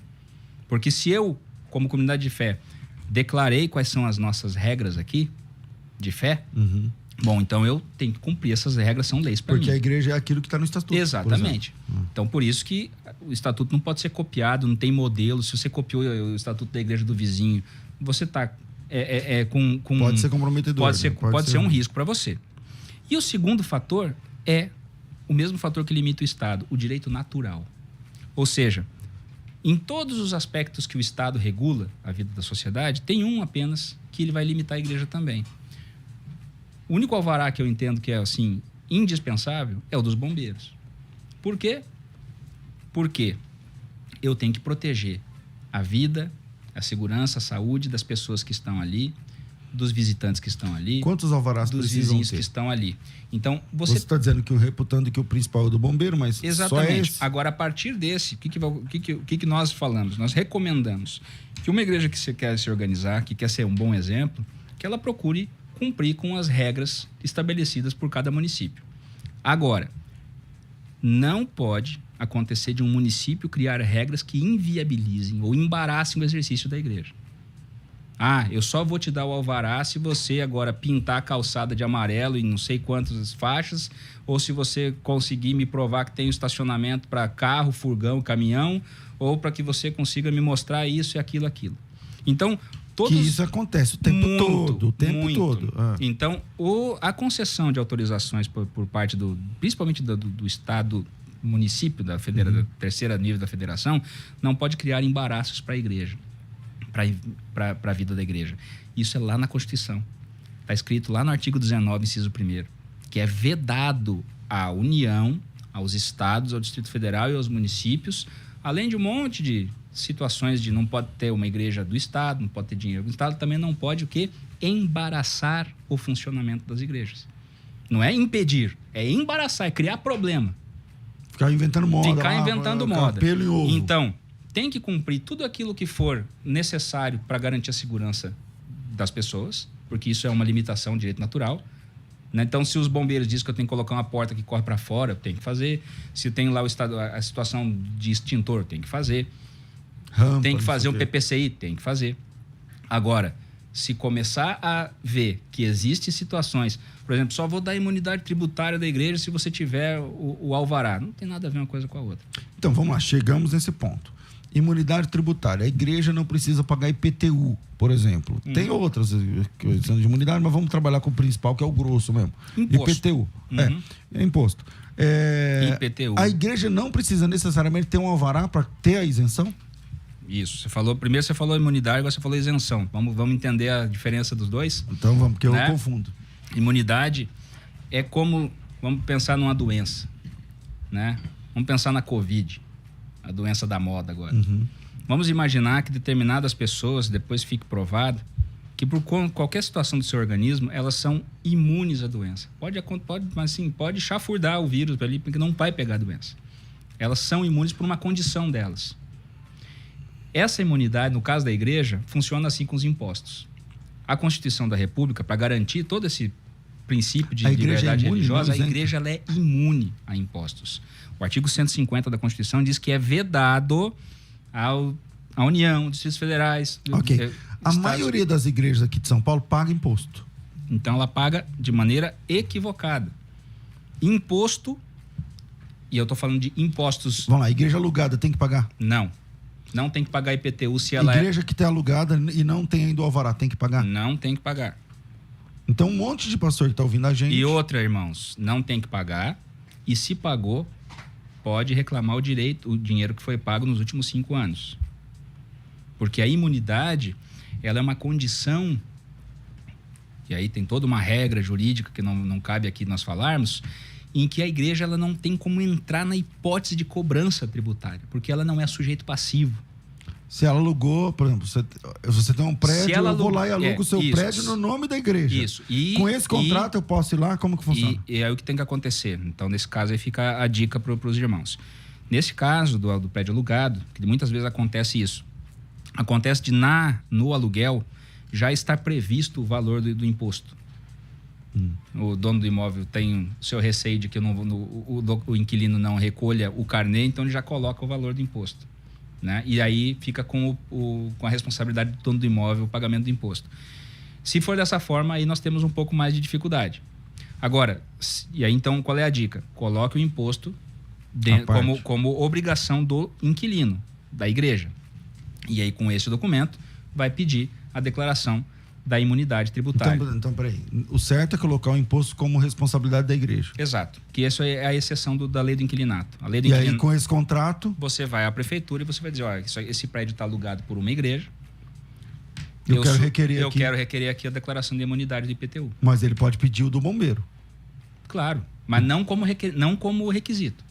Porque se eu, como comunidade de fé, declarei quais são as nossas regras aqui de fé, bom, então eu tenho que cumprir essas regras, são leis para mim. Porque a igreja é aquilo que está no estatuto. Exatamente. Então, por isso que o estatuto não pode ser copiado, não tem modelo. Se você copiou o estatuto da igreja do vizinho, você está com... Pode ser comprometedor. Pode ser um risco para você. E o segundo fator é o mesmo fator que limita o Estado, o direito natural. Ou seja, em todos os aspectos que o Estado regula a vida da sociedade, tem um apenas que ele vai limitar a igreja também. O único alvará que eu entendo que é, assim, indispensável é o dos bombeiros. Por quê? Porque eu tenho que proteger a vida, a segurança, a saúde das pessoas que estão ali, dos visitantes que estão ali. Quantos alvarás dos vizinhos que estão ali. Então, você está dizendo que reputando que o principal é o do bombeiro, mas exatamente. Só é esse. Agora, a partir desse, o que nós falamos? Nós recomendamos que uma igreja que quer se organizar, que quer ser um bom exemplo, que ela procure cumprir com as regras estabelecidas por cada município. Agora, não pode acontecer de um município criar regras que inviabilizem ou embaraçem o exercício da igreja. Eu só vou te dar o alvará se você agora pintar a calçada de amarelo em não sei quantas faixas, ou se você conseguir me provar que tem estacionamento para carro, furgão, caminhão, ou para que você consiga me mostrar isso e aquilo. Então, que isso acontece o tempo todo. Então, a concessão de autorizações por parte principalmente do Estado, município, da terceira nível da federação, não pode criar embaraços para a igreja, para a vida da igreja. Isso é lá na Constituição. Está escrito lá no artigo 19, inciso 1º, que é vedado à União, aos estados, ao Distrito Federal e aos municípios, além de um monte de situações de não pode ter uma igreja do estado, não pode ter dinheiro do estado, também não pode o quê? Embaraçar o funcionamento das igrejas. Não é impedir, é embaraçar, é criar problema. Ficar inventando moda. Ficar inventando moda. Pelo em ovo. Então, tem que cumprir tudo aquilo que for necessário para garantir a segurança das pessoas, porque isso é uma limitação, direito natural. Né? Então, se os bombeiros dizem que eu tenho que colocar uma porta que corre para fora, eu tenho que fazer. Se tem lá a situação de extintor, eu tenho que fazer. Rampa, tem que fazer um PPCI, tem que fazer. Agora, se começar a ver que existem situações, por exemplo, só vou dar imunidade tributária da igreja se você tiver o alvará. Não tem nada a ver uma coisa com a outra. Então, vamos lá, chegamos nesse ponto. Imunidade tributária. A igreja não precisa pagar IPTU, por exemplo. Tem outras questões de imunidade, mas vamos trabalhar com o principal, que é o grosso mesmo. Imposto. IPTU. É imposto. IPTU. A igreja não precisa necessariamente ter um alvará para ter a isenção? Isso. Primeiro você falou imunidade, agora você falou isenção. Vamos entender a diferença dos dois? Então vamos, porque né? eu confundo. Imunidade é como... Vamos pensar numa doença, né? Vamos pensar na Covid, a doença da moda agora. Vamos imaginar que determinadas pessoas, depois fique provado, que por qualquer situação do seu organismo, elas são imunes à doença. Pode chafurdar o vírus ali, porque não vai pegar a doença. Elas são imunes por uma condição delas. Essa imunidade, no caso da igreja, funciona assim com os impostos. A Constituição da República, para garantir todo esse princípio de liberdade religiosa, a igreja ela é imune a impostos. O artigo 150 da Constituição diz que é vedado à União, Distritos Federais... A maioria das igrejas aqui de São Paulo paga imposto. Então, ela paga de maneira equivocada. Imposto, e eu estou falando de impostos... Vamos lá, a igreja alugada tem que pagar? Não tem que pagar IPTU se ela igreja que está alugada e não tem ainda o alvará, tem que pagar? Não tem que pagar. Então, um monte de pastor que está ouvindo a gente... E outra, irmãos, não tem que pagar. E se pagou, pode reclamar o dinheiro que foi pago nos últimos 5 anos. Porque a imunidade, ela é uma condição, e aí tem toda uma regra jurídica que não cabe aqui nós falarmos, em que a igreja ela não tem como entrar na hipótese de cobrança tributária, porque ela não é sujeito passivo. Se ela alugou, por exemplo, você tem um prédio, eu vou lá e alugo o seu prédio no nome da igreja. Isso. Com esse contrato eu posso ir lá? Como que funciona? E é o que tem que acontecer. Então, nesse caso, aí fica a dica para os irmãos. Nesse caso do prédio alugado, que muitas vezes acontece isso, acontece de no aluguel já está previsto o valor do imposto. O dono do imóvel tem o seu receio de que o inquilino não recolha o carnê, então ele já coloca o valor do imposto. Né? E aí fica com a responsabilidade do dono do imóvel o pagamento do imposto. Se for dessa forma, aí nós temos um pouco mais de dificuldade. Agora, e aí então qual é a dica? Coloque o imposto como obrigação do inquilino, da igreja. E aí com esse documento vai pedir a declaração da imunidade tributária. Então, peraí. O certo é colocar o imposto como responsabilidade da igreja. Exato. Que isso é a exceção da lei do inquilinato. A lei do aí, com esse contrato... Você vai à prefeitura e você vai dizer, olha, esse prédio está alugado por uma igreja. Eu quero requerer aqui a declaração de imunidade do IPTU. Mas ele pode pedir o do bombeiro. Claro. Mas não como requisito.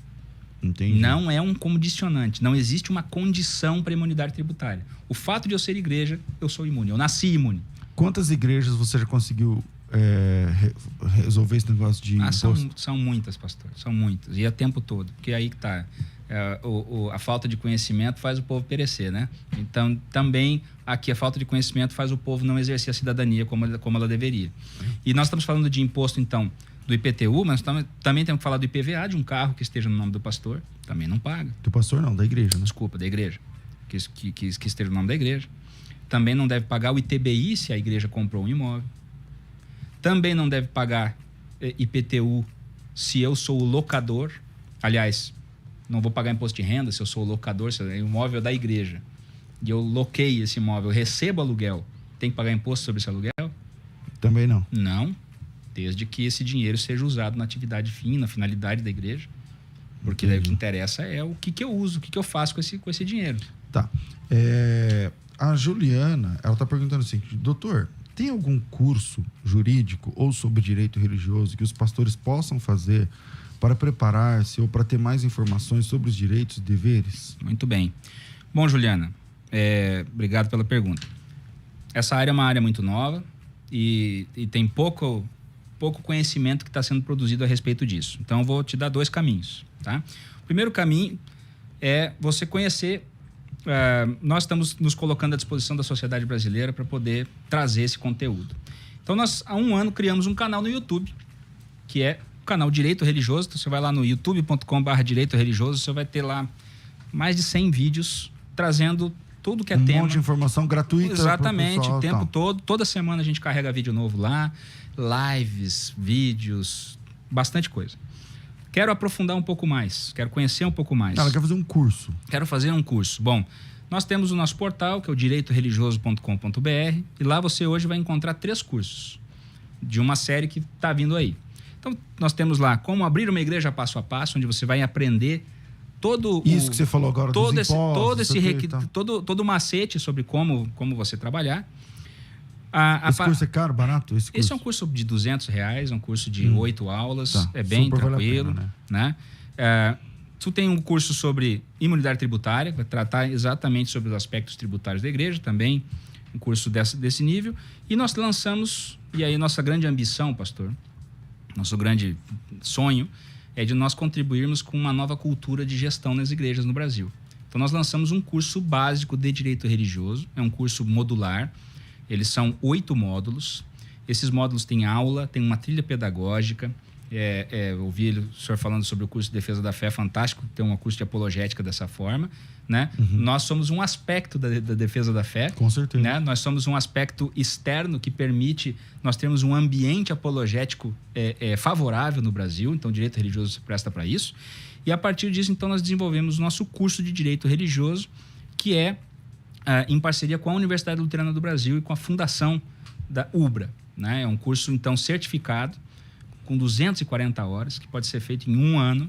Entendi. Não é um condicionante. Não existe uma condição para imunidade tributária. O fato de eu ser igreja, eu sou imune. Eu nasci imune. Quantas igrejas você já conseguiu resolver esse negócio de imposto? São muitas, pastor. São muitas. E é o tempo todo. Porque aí que está. A falta de conhecimento faz o povo perecer, né? Então, também, aqui, a falta de conhecimento faz o povo não exercer a cidadania como ela deveria. E nós estamos falando de imposto, então, do IPTU, mas também temos que falar do IPVA de um carro que esteja no nome do pastor. Também não paga. Do pastor não, da igreja, né? Desculpa, da igreja. Que esteja no nome da igreja. Também não deve pagar o ITBI se a igreja comprou um imóvel. Também não deve pagar IPTU se eu sou o locador. Aliás, não vou pagar imposto de renda se eu sou o locador, se o imóvel é da igreja. E eu loquei esse imóvel, eu recebo aluguel. Tem que pagar imposto sobre esse aluguel? Também não. Não, desde que esse dinheiro seja usado na atividade fim, na finalidade da igreja. Porque daí o que interessa é o que eu uso, o que eu faço com esse dinheiro. Tá. A Juliana, ela está perguntando assim, doutor, Tem algum curso jurídico ou sobre direito religioso que os pastores possam fazer para preparar-se ou para ter mais informações sobre os direitos e deveres? Muito bem. Bom, Juliana, obrigado pela pergunta. Essa área é uma área muito nova e tem pouco conhecimento que está sendo produzido a respeito disso. Então, eu vou te dar 2 caminhos, tá? O primeiro caminho é você conhecer... nós estamos nos colocando à disposição da sociedade brasileira para poder trazer esse conteúdo. Então, nós, há 1 ano, criamos um canal no YouTube, que é o canal Direito Religioso. Então, você vai lá no youtube.com/Direito Religioso, você vai ter lá mais de 100 vídeos trazendo tudo que é tema. Um monte de informação gratuita. Exatamente, pessoal, o tempo todo. Toda semana a gente carrega vídeo novo lá, lives, vídeos, bastante coisa. Quero aprofundar um pouco mais, quero conhecer um pouco mais. Ela quer fazer um curso. Quero fazer um curso. Bom, nós temos o nosso portal, que é o direitoreligioso.com.br, e lá você hoje vai encontrar 3 cursos de uma série que está vindo aí. Então, nós temos lá como abrir uma igreja passo a passo, onde você vai aprender todo Isso que você falou agora todo dos impostos, todo o macete sobre como você trabalhar. Esse curso é caro, barato? Esse é um curso de R$200, é um curso de 8 aulas, é bem super tranquilo. vale a pena, né? Tu tem um curso sobre imunidade tributária, vai tratar exatamente sobre os aspectos tributários da igreja, também um curso desse nível. E nós lançamos, e aí nossa grande ambição, pastor, nosso grande sonho, é de nós contribuirmos com uma nova cultura de gestão nas igrejas no Brasil. Então, nós lançamos um curso básico de direito religioso, é um curso modular, eles são 8 módulos, esses módulos têm aula, tem uma trilha pedagógica, eu ouvi o senhor falando sobre o curso de defesa da fé, é fantástico ter um curso de apologética dessa forma, né? Nós somos um aspecto da defesa da fé. Com certeza. Né? Nós somos um aspecto externo que permite nós termos um ambiente apologético favorável no Brasil, então o direito religioso se presta para isso. E a partir disso, então, nós desenvolvemos o nosso curso de direito religioso, que é em parceria com a Universidade Luterana do Brasil e com a Fundação da UBRA. Né? É um curso, então, certificado, com 240 horas, que pode ser feito em 1 ano.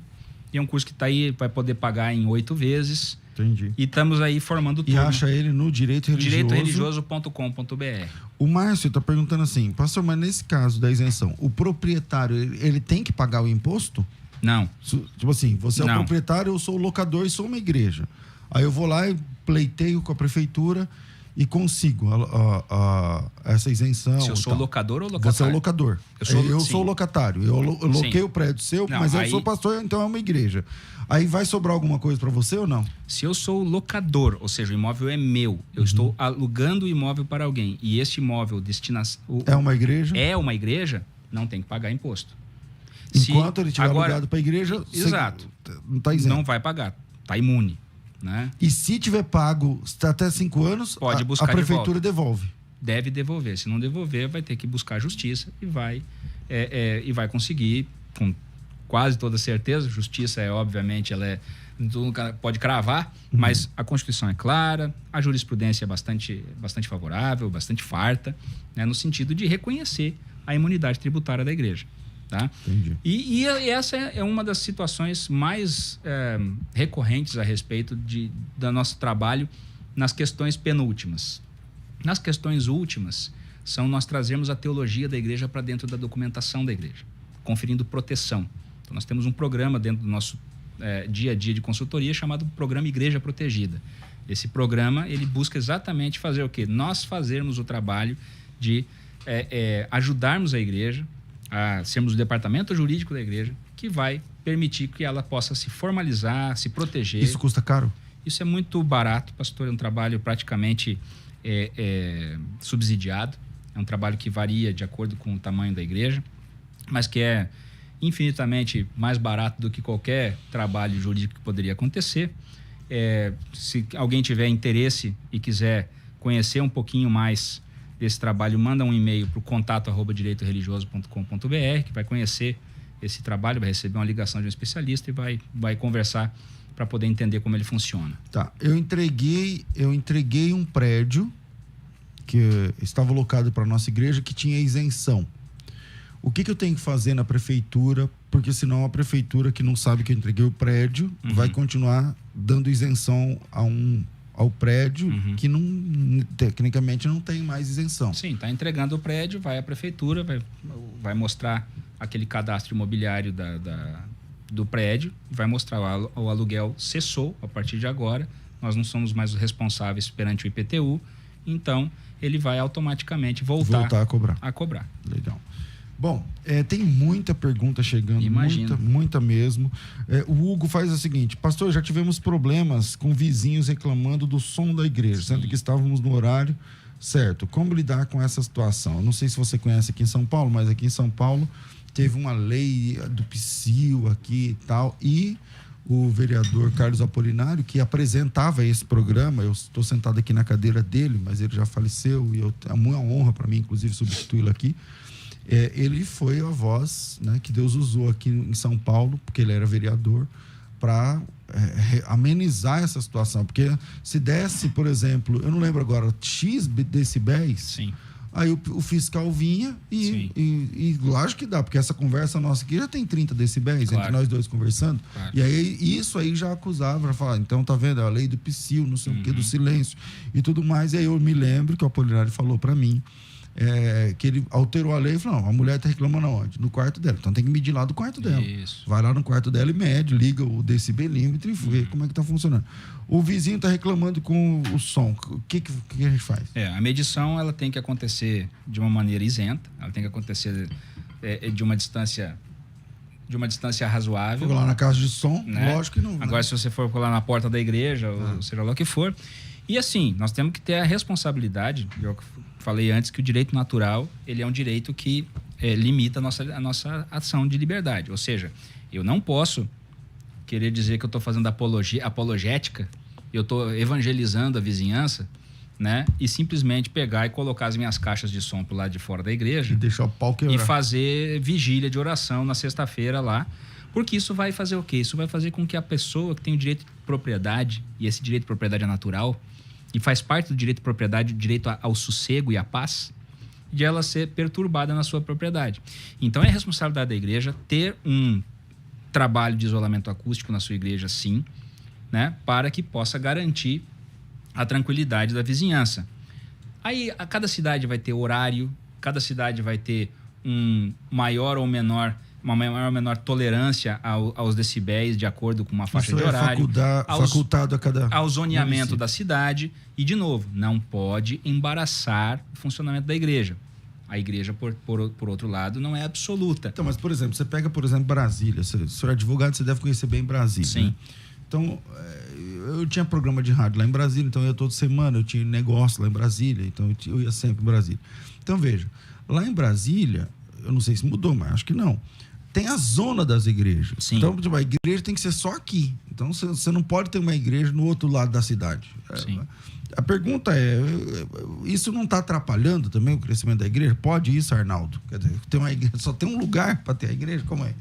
E é um curso que está aí, vai poder pagar em 8 vezes. Entendi. E estamos aí formando tudo. E acha ele no Direito Religioso. direitoreligioso.com.br. O Márcio está perguntando assim, pastor, mas nesse caso da isenção, o proprietário, ele tem que pagar o imposto? Não. Tipo assim, você é o Não. proprietário, eu sou o locador e sou uma igreja. Aí eu vou lá e pleiteio com a prefeitura e consigo essa isenção. Se eu sou locador ou locatário? Você é o locador. Eu sou o locatário. Eu loquei o prédio seu, Não, mas eu aí... sou pastor, então é uma igreja. Aí vai sobrar alguma coisa para você ou não? Se eu sou locador, ou seja, o imóvel é meu, eu estou alugando o imóvel para alguém e este imóvel é uma igreja? É uma igreja, não tem que pagar imposto. Enquanto ele estiver alugado para a igreja, exato, não está isento. Não vai pagar, está imune. Né? E se tiver pago até 5 anos, pode buscar a prefeitura devolve. Deve devolver. Se não devolver, vai ter que buscar a justiça e vai conseguir, com quase toda certeza. Justiça obviamente, ela pode cravar, mas a Constituição é clara, a jurisprudência é bastante favorável, bastante farta, né, no sentido de reconhecer a imunidade tributária da igreja. Tá? Entendi. E essa é uma das situações mais recorrentes a respeito do nosso trabalho nas questões penúltimas. Nas questões últimas, nós trazemos a teologia da igreja para dentro da documentação da igreja, conferindo proteção. Então, nós temos um programa dentro do nosso dia a dia de consultoria chamado Programa Igreja Protegida. Esse programa, ele busca exatamente fazer o quê? Nós fazermos o trabalho de ajudarmos a igreja a sermos o departamento jurídico da igreja, que vai permitir que ela possa se formalizar, se proteger. Isso custa caro? Isso é muito barato, pastor. É um trabalho praticamente subsidiado. É um trabalho que varia de acordo com o tamanho da igreja, mas que é infinitamente mais barato do que qualquer trabalho jurídico que poderia acontecer. Se alguém tiver interesse e quiser conhecer um pouquinho mais desse trabalho, manda um e-mail para o contato@direitoreligioso.com.br, que vai conhecer esse trabalho, vai receber uma ligação de um especialista e vai conversar para poder entender como ele funciona. Tá. Eu entreguei um prédio que estava locado para a nossa igreja que tinha isenção. O que eu tenho que fazer na prefeitura? Porque senão a prefeitura, que não sabe que eu entreguei o prédio, vai continuar dando isenção a um ao prédio que tecnicamente não tem mais isenção. Sim, está entregando o prédio, vai à prefeitura, vai mostrar aquele cadastro imobiliário do prédio, vai mostrar o aluguel cessou a partir de agora, nós não somos mais os responsáveis perante o IPTU, então ele vai automaticamente voltar a cobrar. Legal. Bom, tem muita pergunta chegando, muita mesmo. O Hugo faz o seguinte: pastor, já tivemos problemas com vizinhos reclamando do som da igreja, sendo que estávamos no horário certo. Como lidar com essa situação? Eu não sei se você conhece aqui em São Paulo, mas aqui em São Paulo teve uma lei do PSIL aqui e tal, e o vereador Carlos Apolinário, que apresentava esse programa, eu estou sentado aqui na cadeira dele, mas ele já faleceu e é uma honra para mim, inclusive, substituí-lo aqui. Ele foi a voz, né, que Deus usou aqui em São Paulo, porque ele era vereador, para amenizar essa situação. Porque se desse, por exemplo, eu não lembro agora, X decibéis, sim, aí o fiscal vinha e lógico que dá, porque essa conversa nossa aqui já tem 30 decibéis, claro, entre nós dois conversando. Claro. E aí isso aí já acusava, já falava, então tá vendo, a lei do PSIL, não sei o que, do silêncio e tudo mais. E aí eu me lembro que o Apolinário falou para mim, que ele alterou a lei e falou, não, a mulher tá reclamando aonde? No quarto dela. Então tem que medir lá do quarto dela. Isso. Vai lá no quarto dela e mede, liga o decibelímetro e vê como é que tá funcionando. O vizinho tá reclamando com o som. O que a gente faz? A medição ela tem que acontecer de uma maneira isenta, ela tem que acontecer de uma distância razoável. For lá na casa de som, né? Lógico que não. Agora, se você for lá na porta da igreja, ou seja lá o que for. E assim, nós temos que ter a responsabilidade, eu falei antes que o direito natural, ele é um direito que limita a nossa ação de liberdade. Ou seja, eu não posso querer dizer que eu estou fazendo apologética, eu estou evangelizando a vizinhança, né? E simplesmente pegar e colocar as minhas caixas de som pro lado de fora da igreja e deixar o pau quebrar. E fazer vigília de oração na sexta-feira lá. Porque isso vai fazer o quê? Isso vai fazer com que a pessoa que tem o direito de propriedade, e esse direito de propriedade é natural, e faz parte do direito de propriedade, o direito ao sossego e à paz, de ela ser perturbada na sua propriedade. Então é responsabilidade da igreja ter um trabalho de isolamento acústico na sua igreja, sim, né, para que possa garantir a tranquilidade da vizinhança. Aí cada cidade vai ter horário, cada cidade vai ter uma maior ou menor tolerância aos decibéis de acordo com uma faixa de horário. Facultado a cada ao zoneamento município da cidade. E, de novo, não pode embaraçar o funcionamento da igreja. A igreja, por outro lado, não é absoluta. Então, mas, por exemplo, você pega, por exemplo, Brasília. O senhor é advogado, você deve conhecer bem Brasília. Sim. Né? Então, eu tinha programa de rádio lá em Brasília, então eu ia toda semana, eu tinha negócio lá em Brasília, então eu ia sempre em Brasília. Então, veja, lá em Brasília, eu não sei se mudou, mas acho que não, tem a zona das igrejas. Sim. Então, a igreja tem que ser só aqui. Então, você não pode ter uma igreja no outro lado da cidade. Sim. A pergunta é, isso não está atrapalhando também o crescimento da igreja? Pode isso, Arnaldo? Quer dizer, tem uma igreja, só tem um lugar para ter a igreja? Como é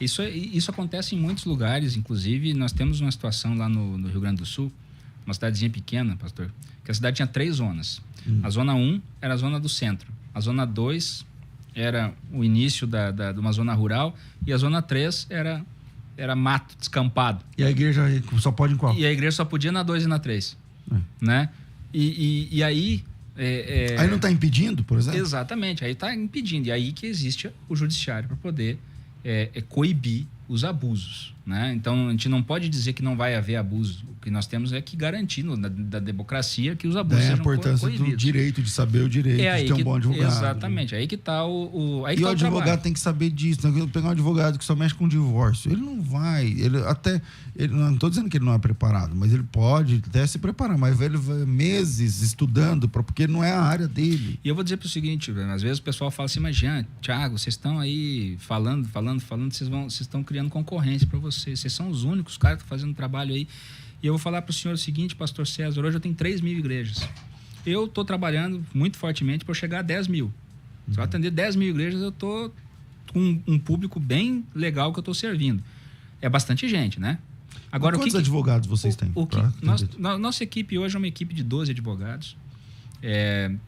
isso? Isso acontece em muitos lugares, inclusive nós temos uma situação lá no Rio Grande do Sul, uma cidadezinha pequena, pastor, que a cidade tinha 3 zonas. A zona 1 era a zona do centro, a zona 2 era o início de uma zona rural e a zona 3 era mato, descampado. E a igreja só pode em qual? E a igreja só podia na 2 e na 3. Né? E aí... Aí não está impedindo, por exemplo? Exatamente, aí está impedindo. E aí que existe o judiciário para poder coibir os abusos. Né? Então, a gente não pode dizer que não vai haver abuso. O que nós temos é que garantir da democracia que os abusos sejam coibidos. A importância do direito, de saber o direito, de ter um bom advogado. Exatamente, aí que está o E o advogado tem que saber disso. Né? Pegar um advogado que só mexe com divórcio, ele não vai, ele não estou dizendo que ele não é preparado, mas ele pode até se preparar, mas ele vai meses estudando, porque não é a área dele. E eu vou dizer para o seguinte, às vezes o pessoal fala assim, mas Jean, Thiago, vocês estão aí falando, vocês estão criando concorrência para vocês são os únicos caras que estão fazendo trabalho aí. E eu vou falar para o senhor o seguinte, pastor César, hoje eu tenho 3.000 igrejas. Eu estou trabalhando muito fortemente para chegar a 10.000. Se eu atender 10.000 igrejas, eu estou com um público bem legal que eu estou servindo. É bastante gente, né? Agora, quantos advogados vocês têm? Nossa equipe hoje é uma equipe de 12 advogados.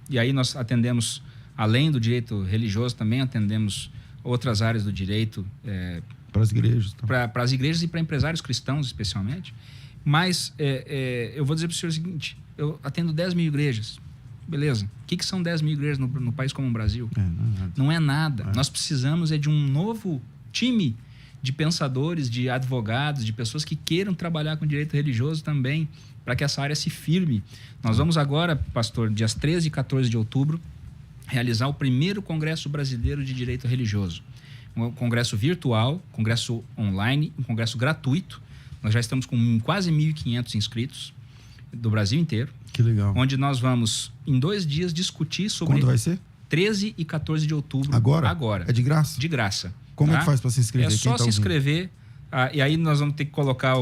E aí nós atendemos, além do direito religioso, também atendemos outras áreas do direito... para as igrejas. Para as igrejas e para empresários cristãos, especialmente. Mas eu vou dizer para o senhor o seguinte, eu atendo 10 mil igrejas, beleza. O que são 10 mil igrejas no país como o Brasil? Não é nada. Nós precisamos de um novo time de pensadores, de advogados, de pessoas que queiram trabalhar com direito religioso também, para que essa área se firme. Nós vamos agora, pastor, dias 13 e 14 de outubro, realizar o primeiro Congresso Brasileiro de Direito Religioso. Um congresso virtual, congresso online, um congresso gratuito. Nós já estamos com quase 1.500 inscritos do Brasil inteiro. Que legal. Onde nós vamos, em 2 dias, discutir sobre... Quando vai ser? 13 e 14 de outubro. Agora? É de graça? De graça. Como é que faz para se inscrever? É só se inscrever, e aí nós vamos ter que colocar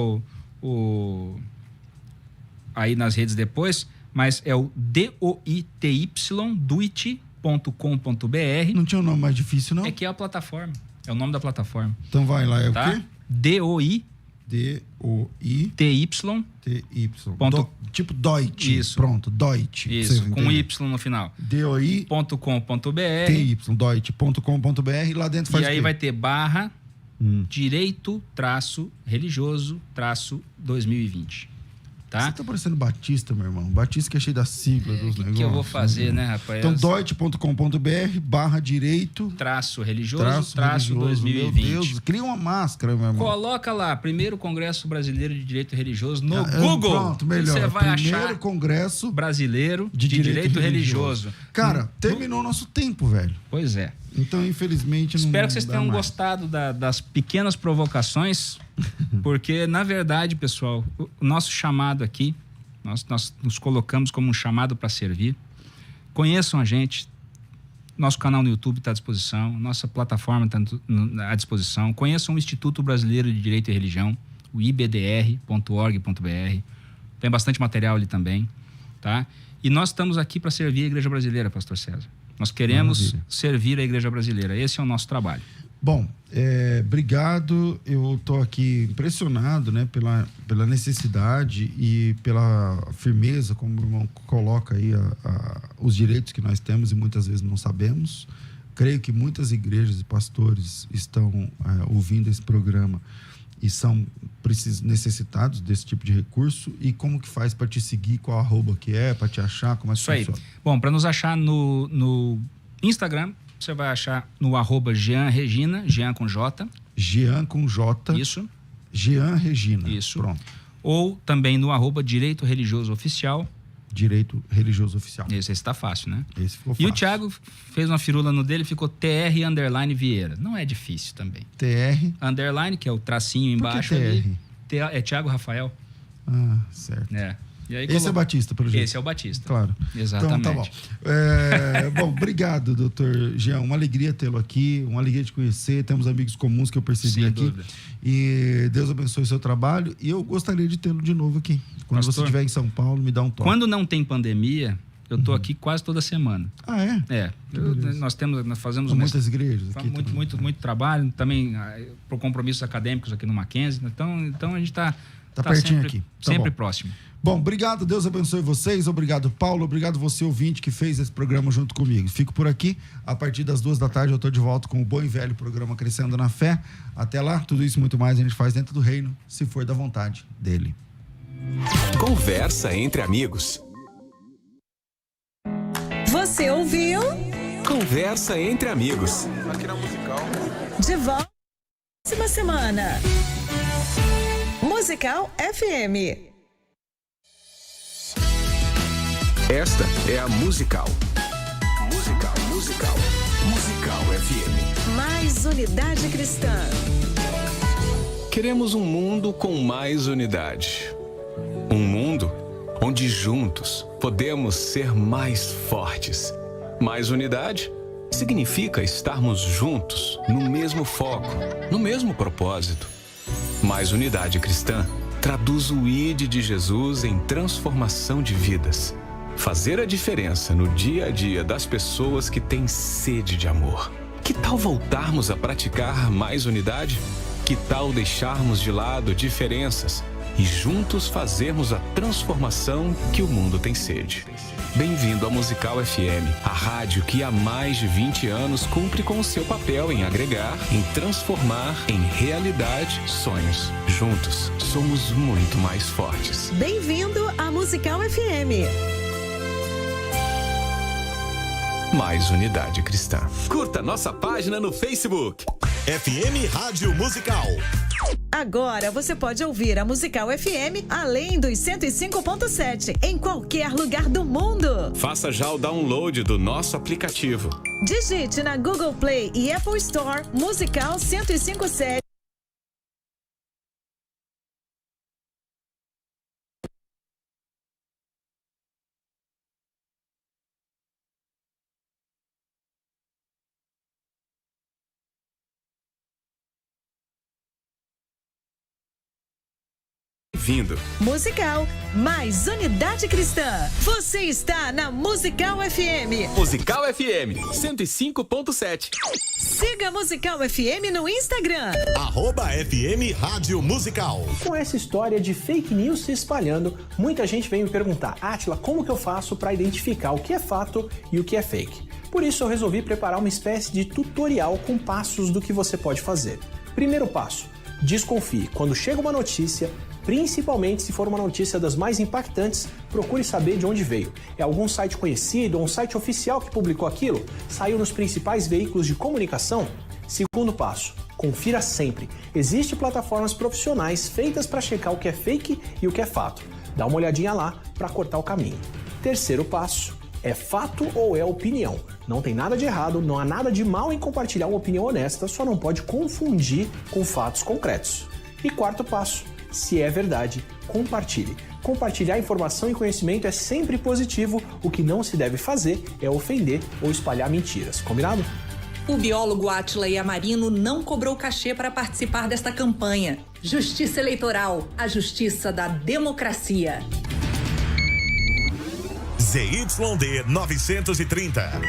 aí nas redes depois, mas é o doity.com.br. Não tinha um nome mais difícil, não? É que é a plataforma. É o nome da plataforma. Então vai lá, é o quê? DOI. TY. Tipo Deutsche. Isso. Pronto, Deutsche. Isso, com Y no final. DOI.com.br. TY, Deutsche.com.br. E lá dentro faz e aí vai ter direito-religioso-2020. Tá? Você tá parecendo Batista, meu irmão. Batista que é cheio da sigla dos negócios. O que eu vou fazer, né, rapaz? Então, deutsche.com.br/direito-2020. Meu Deus, cria uma máscara, meu irmão. Coloca lá, primeiro Congresso Brasileiro de Direito Religioso no Google. Pronto, melhor. Você vai primeiro achar Congresso Brasileiro de Direito Religioso. Cara, terminou o nosso tempo, velho. Pois é. Então, infelizmente, não Espero que vocês tenham mais. gostado das pequenas provocações, porque, na verdade, pessoal, o nosso chamado aqui, nós nos colocamos como um chamado para servir. Conheçam a gente. Nosso canal no YouTube está à disposição, nossa plataforma está à disposição. Conheçam o Instituto Brasileiro de Direito e Religião, o ibdr.org.br. Tem bastante material ali também, tá? E nós estamos aqui para servir a Igreja Brasileira, pastor César. Nós queremos servir a Igreja Brasileira. Esse é o nosso trabalho. Bom, obrigado. Eu estou aqui impressionado, né, pela necessidade e pela firmeza, como o irmão coloca aí os direitos que nós temos e muitas vezes não sabemos. Creio que muitas igrejas e pastores estão ouvindo esse programa e são necessitados desse tipo de recurso. E como que faz para te seguir? Qual arroba que é? Para te achar? Como é que funciona? Bom, para nos achar no Instagram, você vai achar no arroba Jean Regina, Jean com J. Jean com J. Isso. Jean Regina. Isso. Pronto. Ou também no arroba Direito Religioso Oficial. Direito Religioso Oficial. Esse está fácil, né? Esse ficou fácil. E o Thiago fez uma firula no dele, ficou TR_Vieira. Não é difícil também. TR. Underline, que é o tracinho embaixo. Por que ali. É Thiago Rafael. Ah, certo. E aí, esse é o Batista, pelo jeito. Esse é o Batista. Claro. Exatamente. Então, tá bom. Bom, obrigado, doutor Jean. Uma alegria tê-lo aqui, uma alegria de conhecer. Temos amigos comuns que eu percebi Sem aqui. dúvida. E Deus abençoe o seu trabalho. E eu gostaria de tê-lo de novo aqui. Quando Pastor, você estiver em São Paulo, me dá um toque. Quando não tem pandemia, eu estou aqui quase toda semana. Ah, é? Nós fazemos muitas igrejas aqui. Muito trabalho. Também por compromissos acadêmicos aqui no Mackenzie. Então a gente está pertinho sempre, aqui. Sempre próximo. Bom, obrigado, Deus abençoe vocês, obrigado, Paulo, obrigado você, ouvinte, que fez esse programa junto comigo. Fico por aqui, a partir das 14h eu estou de volta com o bom e velho programa Crescendo na Fé. Até lá, tudo isso e muito mais a gente faz dentro do reino, se for da vontade dele. Conversa entre amigos. Você ouviu? Conversa entre amigos. Aqui na Musical. De volta próxima semana. Musical FM. Esta é a Musical. Musical FM. Mais unidade cristã. Queremos um mundo com mais unidade. Um mundo onde juntos podemos ser mais fortes. Mais unidade significa estarmos juntos no mesmo foco, no mesmo propósito. Mais unidade cristã traduz o ID de Jesus em transformação de vidas. Fazer a diferença no dia a dia das pessoas que têm sede de amor. Que tal voltarmos a praticar mais unidade? Que tal deixarmos de lado diferenças e juntos fazermos a transformação que o mundo tem sede? Bem-vindo à Musical FM, a rádio que há mais de 20 anos cumpre com o seu papel em agregar, em transformar em realidade sonhos. Juntos, somos muito mais fortes. Bem-vindo à Musical FM. Mais unidade cristã. Curta nossa página no Facebook. FM Rádio Musical. Agora você pode ouvir a Musical FM além dos 105.7 em qualquer lugar do mundo. Faça já o download do nosso aplicativo. Digite na Google Play e Apple Store Musical 105.7. Vindo. Musical, mais unidade cristã. Você está na Musical FM. Musical FM 105.7. Siga a Musical FM no Instagram. @FM Rádio Musical. Com essa história de fake news se espalhando, muita gente vem me perguntar: Átila, como que eu faço para identificar o que é fato e o que é fake? Por isso eu resolvi preparar uma espécie de tutorial com passos do que você pode fazer. Primeiro passo: desconfie. Quando chega uma notícia, principalmente se for uma notícia das mais impactantes, procure saber de onde veio. É algum site conhecido ou um site oficial que publicou aquilo? Saiu nos principais veículos de comunicação? Segundo passo: confira sempre. Existem plataformas profissionais feitas para checar o que é fake e o que é fato. Dá uma olhadinha lá para cortar o caminho. Terceiro passo: é fato ou é opinião? Não tem nada de errado, não há nada de mal em compartilhar uma opinião honesta, só não pode confundir com fatos concretos. E quarto passo: se é verdade, compartilhe. Compartilhar informação e conhecimento é sempre positivo, o que não se deve fazer é ofender ou espalhar mentiras, combinado? O biólogo Átila Yamarino não cobrou cachê para participar desta campanha. Justiça Eleitoral, a justiça da democracia. ZYD 930.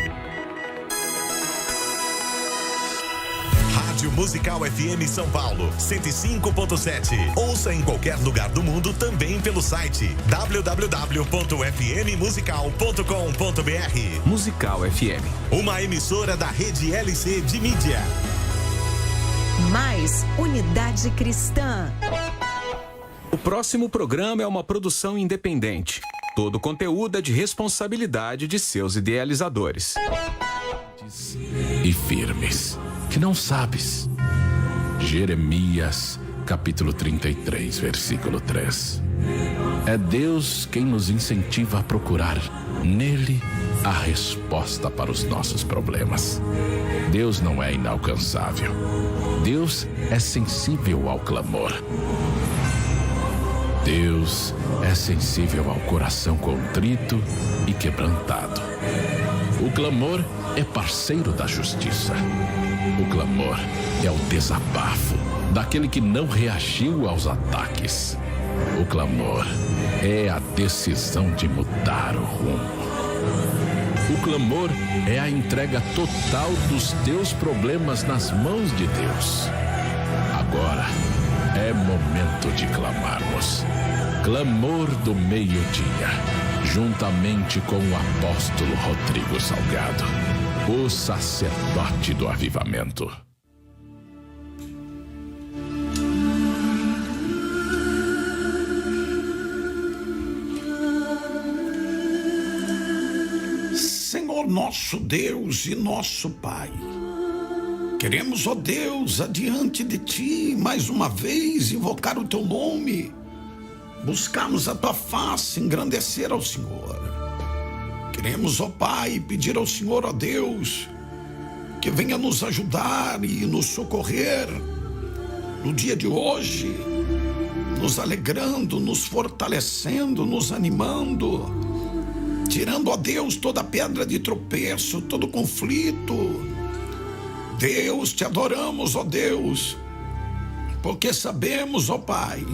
Rádio Musical FM São Paulo 105.7. Ouça em qualquer lugar do mundo também pelo site www.fmmusical.com.br. Musical FM, uma emissora da rede LC de mídia. Mais unidade cristã. O próximo programa é uma produção independente. Todo o conteúdo é de responsabilidade de seus idealizadores. E firmes, que não sabes. Jeremias, capítulo 33, versículo 3. É Deus quem nos incentiva a procurar nele a resposta para os nossos problemas. Deus não é inalcançável. Deus é sensível ao clamor. Deus é sensível ao coração contrito e quebrantado. O clamor é parceiro da justiça. O clamor é o desabafo daquele que não reagiu aos ataques. O clamor é a decisão de mudar o rumo. O clamor é a entrega total dos teus problemas nas mãos de Deus. Agora é momento de clamarmos. Clamor do meio-dia, juntamente com o apóstolo Rodrigo Salgado, o sacerdote do avivamento. Senhor nosso Deus e nosso Pai, queremos, ó Deus, adiante de Ti, mais uma vez, invocar o Teu nome, buscarmos a Tua face, engrandecer ao Senhor. Queremos, ó Pai, pedir ao Senhor, ó Deus, que venha nos ajudar e nos socorrer no dia de hoje, nos alegrando, nos fortalecendo, nos animando, tirando, ó Deus, toda pedra de tropeço, todo conflito. Deus, te adoramos, ó Deus, porque sabemos, ó Pai,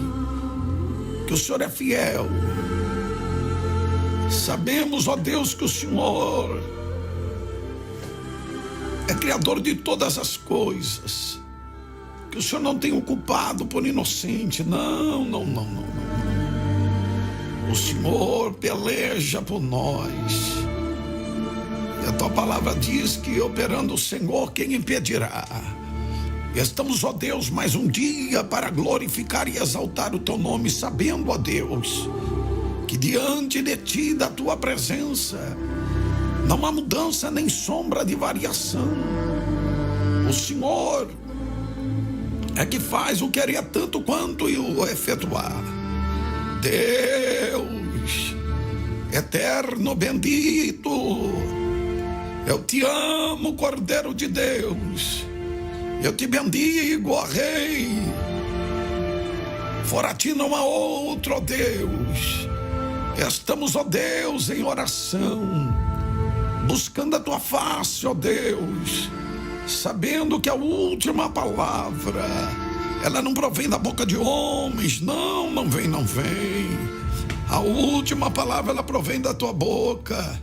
que o Senhor é fiel. Sabemos, ó Deus, que o Senhor é Criador de todas as coisas, que o Senhor não tem o culpado por inocente. Não. O Senhor peleja por nós. E a tua palavra diz que operando o Senhor, quem impedirá? Estamos, ó Deus, mais um dia para glorificar e exaltar o teu nome, sabendo, ó Deus, que diante de ti, da tua presença, não há mudança nem sombra de variação. O Senhor é que faz o querer tanto quanto o efetuar. Deus, eterno bendito, eu te amo, Cordeiro de Deus. Eu te bendigo, ó Rei. Fora ti não há outro, ó Deus. Estamos, ó Deus, em oração, buscando a tua face, ó Deus, sabendo que a última palavra, ela não provém da boca de homens. Não vem. A última palavra, ela provém da tua boca.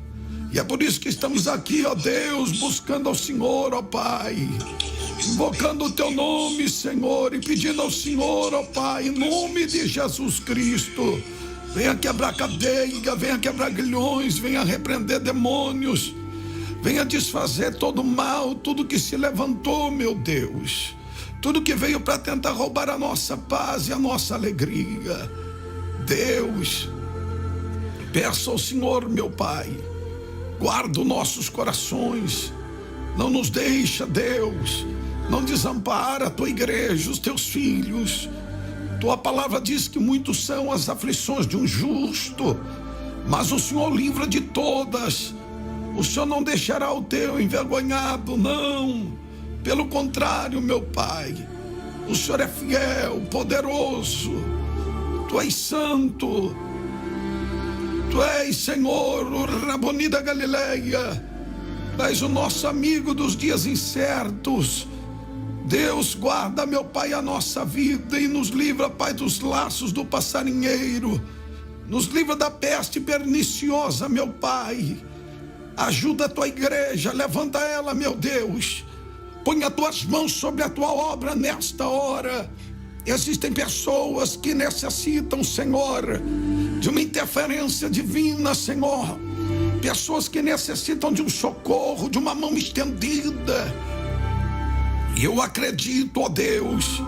E é por isso que estamos aqui, ó Deus, buscando ao Senhor, ó Pai, invocando o teu nome, Senhor, e pedindo ao Senhor, ó Pai, em nome de Jesus Cristo, venha quebrar cadeia, venha quebrar grilhões, venha repreender demônios, venha desfazer todo o mal, tudo que se levantou, meu Deus, tudo que veio para tentar roubar a nossa paz e a nossa alegria. Deus, peço ao Senhor, meu Pai, guarda os nossos corações, não nos deixa, Deus, não desampara a tua igreja, os teus filhos. Tua palavra diz que muitos são as aflições de um justo, mas o Senhor livra de todas. O Senhor não deixará o teu envergonhado, não. Pelo contrário, meu Pai, o Senhor é fiel, poderoso. Tu és santo. Tu és, Senhor, o Raboni da Galileia. Tu és o nosso amigo dos dias incertos. Deus, guarda, meu Pai, a nossa vida e nos livra, Pai, dos laços do passarinheiro. Nos livra da peste perniciosa, meu Pai. Ajuda a tua igreja, levanta ela, meu Deus. Põe as tuas mãos sobre a tua obra nesta hora. Existem pessoas que necessitam, Senhor, de uma interferência divina, Senhor. Pessoas que necessitam de um socorro, de uma mão estendida. E eu acredito, ó Deus,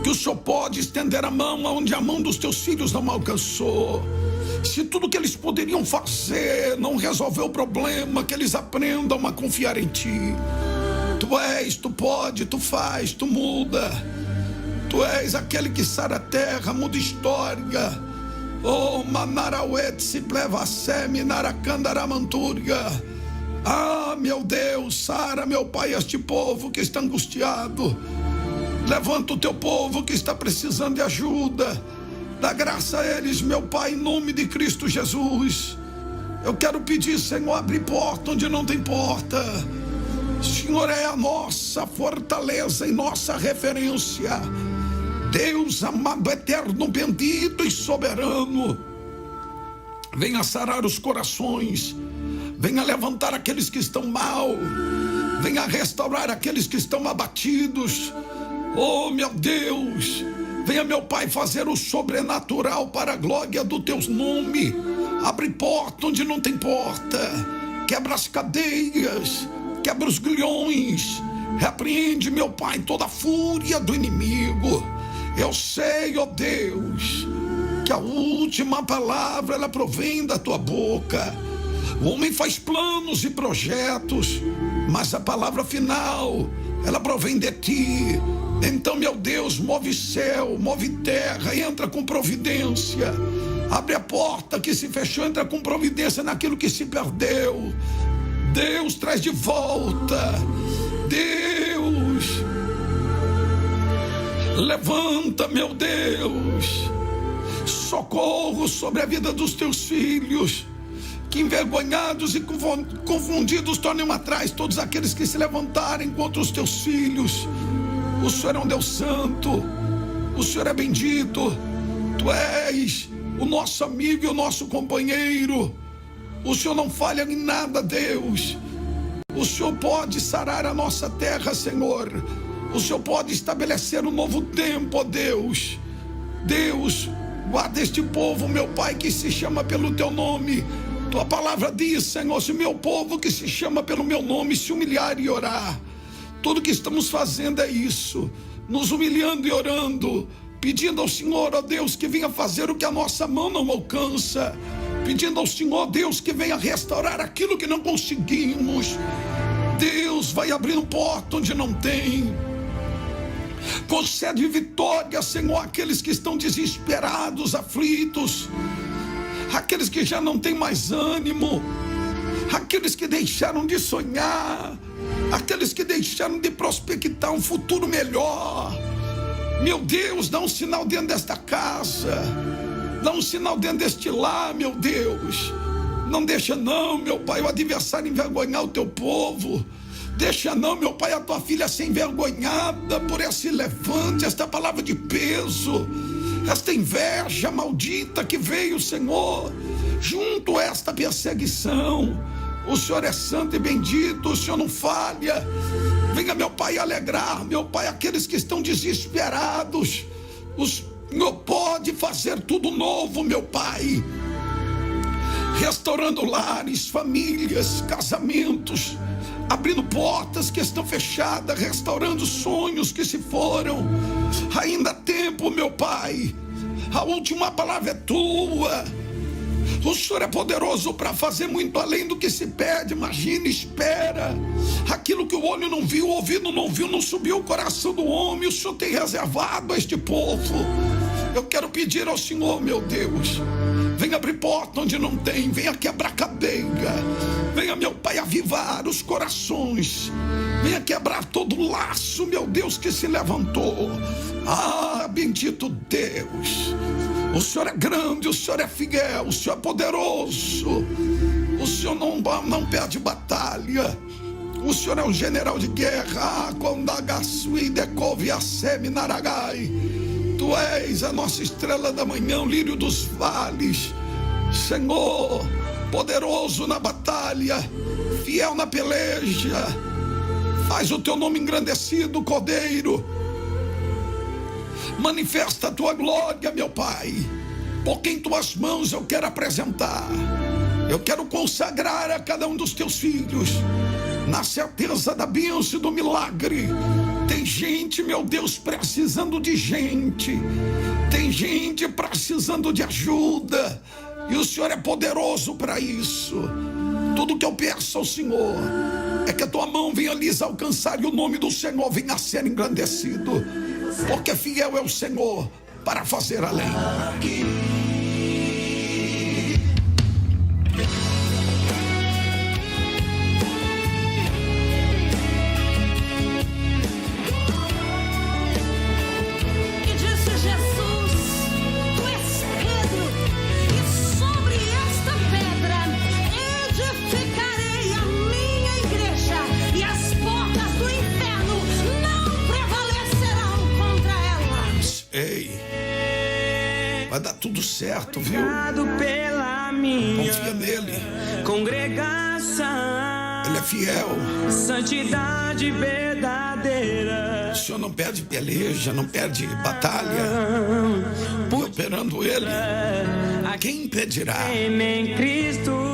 que o Senhor pode estender a mão onde a mão dos teus filhos não alcançou. Se tudo que eles poderiam fazer não resolveu o problema, que eles aprendam a confiar em ti. Tu és, tu pode, tu faz, tu muda. Tu és aquele que sara a terra, muda história. Oh, Manarauet se pleva a semi, Naracandaramanturga. Ah, meu Deus, sara, meu Pai, este povo que está angustiado. Levanta o teu povo que está precisando de ajuda. Dá graça a eles, meu Pai, em nome de Cristo Jesus. Eu quero pedir, Senhor, abre porta onde não tem porta. O Senhor é a nossa fortaleza e nossa referência. Deus amado, eterno, bendito e soberano. Venha sarar os corações. Venha levantar aqueles que estão mal. Venha restaurar aqueles que estão abatidos. Oh, meu Deus. Venha, meu Pai, fazer o sobrenatural para a glória do teu nome. Abre porta onde não tem porta. Quebra as cadeias. Quebra os grilhões. Repreende, meu Pai, toda a fúria do inimigo. Eu sei, ó Deus, que a última palavra, ela provém da tua boca. O homem faz planos e projetos, mas a palavra final, ela provém de ti. Então, meu Deus, move céu, move terra, entra com providência. Abre a porta que se fechou, entra com providência naquilo que se perdeu. Deus, traz de volta. Deus, levanta, meu Deus, socorro sobre a vida dos teus filhos, que envergonhados e confundidos tornem atrás todos aqueles que se levantarem contra os teus filhos. O Senhor é um Deus santo, o Senhor é bendito, tu és o nosso amigo e o nosso companheiro. O Senhor não falha em nada, Deus. O Senhor pode sarar a nossa terra, Senhor. O Senhor pode estabelecer um novo tempo, ó Deus. Deus, Guarda este povo, meu Pai, que se chama pelo teu nome. Tua palavra diz, Senhor, se o meu povo que se chama pelo meu nome se humilhar e orar. Tudo que estamos fazendo é isso, nos humilhando e orando, pedindo ao Senhor, ó Deus, que venha fazer o que a nossa mão não alcança, pedindo ao Senhor, Deus, que venha restaurar aquilo que não conseguimos. Deus, vai abrindo porta onde não tem. Concede vitória, Senhor, àqueles que estão desesperados, aflitos, aqueles que já não têm mais ânimo, aqueles que deixaram de sonhar, aqueles que deixaram de prospectar um futuro melhor. Meu Deus, dá um sinal dentro desta casa, dá um sinal dentro deste lar, meu Deus. Não deixa não, meu Pai, o adversário envergonhar o teu povo. Deixa não, meu Pai, a tua filha ser envergonhada por esse levante, esta palavra de peso, esta inveja maldita que veio, Senhor, junto a esta perseguição. O Senhor é santo e bendito, o Senhor não falha. Venha, meu Pai, alegrar, meu Pai, aqueles que estão desesperados. O Senhor pode fazer tudo novo, meu Pai, restaurando lares, famílias, casamentos, abrindo portas que estão fechadas, restaurando sonhos que se foram. Ainda há tempo, meu Pai, a última palavra é tua. O Senhor é poderoso para fazer muito além do que se pede, imagina, espera. Aquilo que o olho não viu, o ouvido não viu, não subiu o coração do homem, o Senhor tem reservado a este povo. Eu quero pedir ao Senhor, meu Deus, venha abrir porta onde não tem, venha quebrar cadeia, venha, meu Pai, avivar os corações, venha quebrar todo laço, meu Deus, que se levantou. Ah, bendito Deus, o Senhor é grande, o Senhor é fiel, o Senhor é poderoso, o Senhor não perde batalha, o Senhor é um general de guerra. Tu és a nossa estrela da manhã, o lírio dos vales, Senhor, poderoso na batalha, fiel na peleja. Faz o teu nome engrandecido, Cordeiro. Manifesta a tua glória, meu Pai, porque em tuas mãos eu quero apresentar, eu quero consagrar a cada um dos teus filhos, na certeza da bênção e do milagre. Tem gente, meu Deus, precisando de gente, tem gente precisando de ajuda, e o Senhor é poderoso para isso. Tudo que eu peço ao Senhor é que a tua mão venha lhes alcançar e o nome do Senhor venha a ser engrandecido, porque fiel é o Senhor para fazer além. Vai dar tudo certo, viu? Confia nele. Congregação. Ele é fiel. Santidade verdadeira. O Senhor não perde peleja, não perde batalha. Operando ele. Quem impedirá?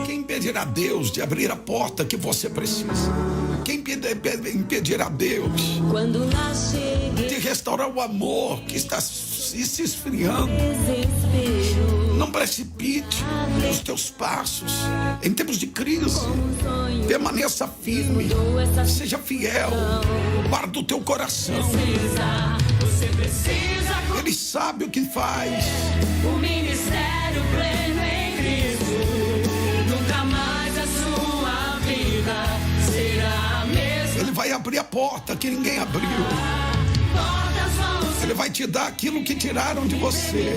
Quem impedirá Deus de abrir a porta que você precisa? Quem impedirá Deus de restaurar o amor que está se esfriando? Não precipite os teus passos em tempos de crise. Permaneça firme, seja fiel, guarda o teu coração. Ele sabe o que faz. O ministério pleno em Cristo, nunca mais a sua vida será a mesma. Ele vai abrir a porta que ninguém abriu. Ele vai te dar aquilo que tiraram de você.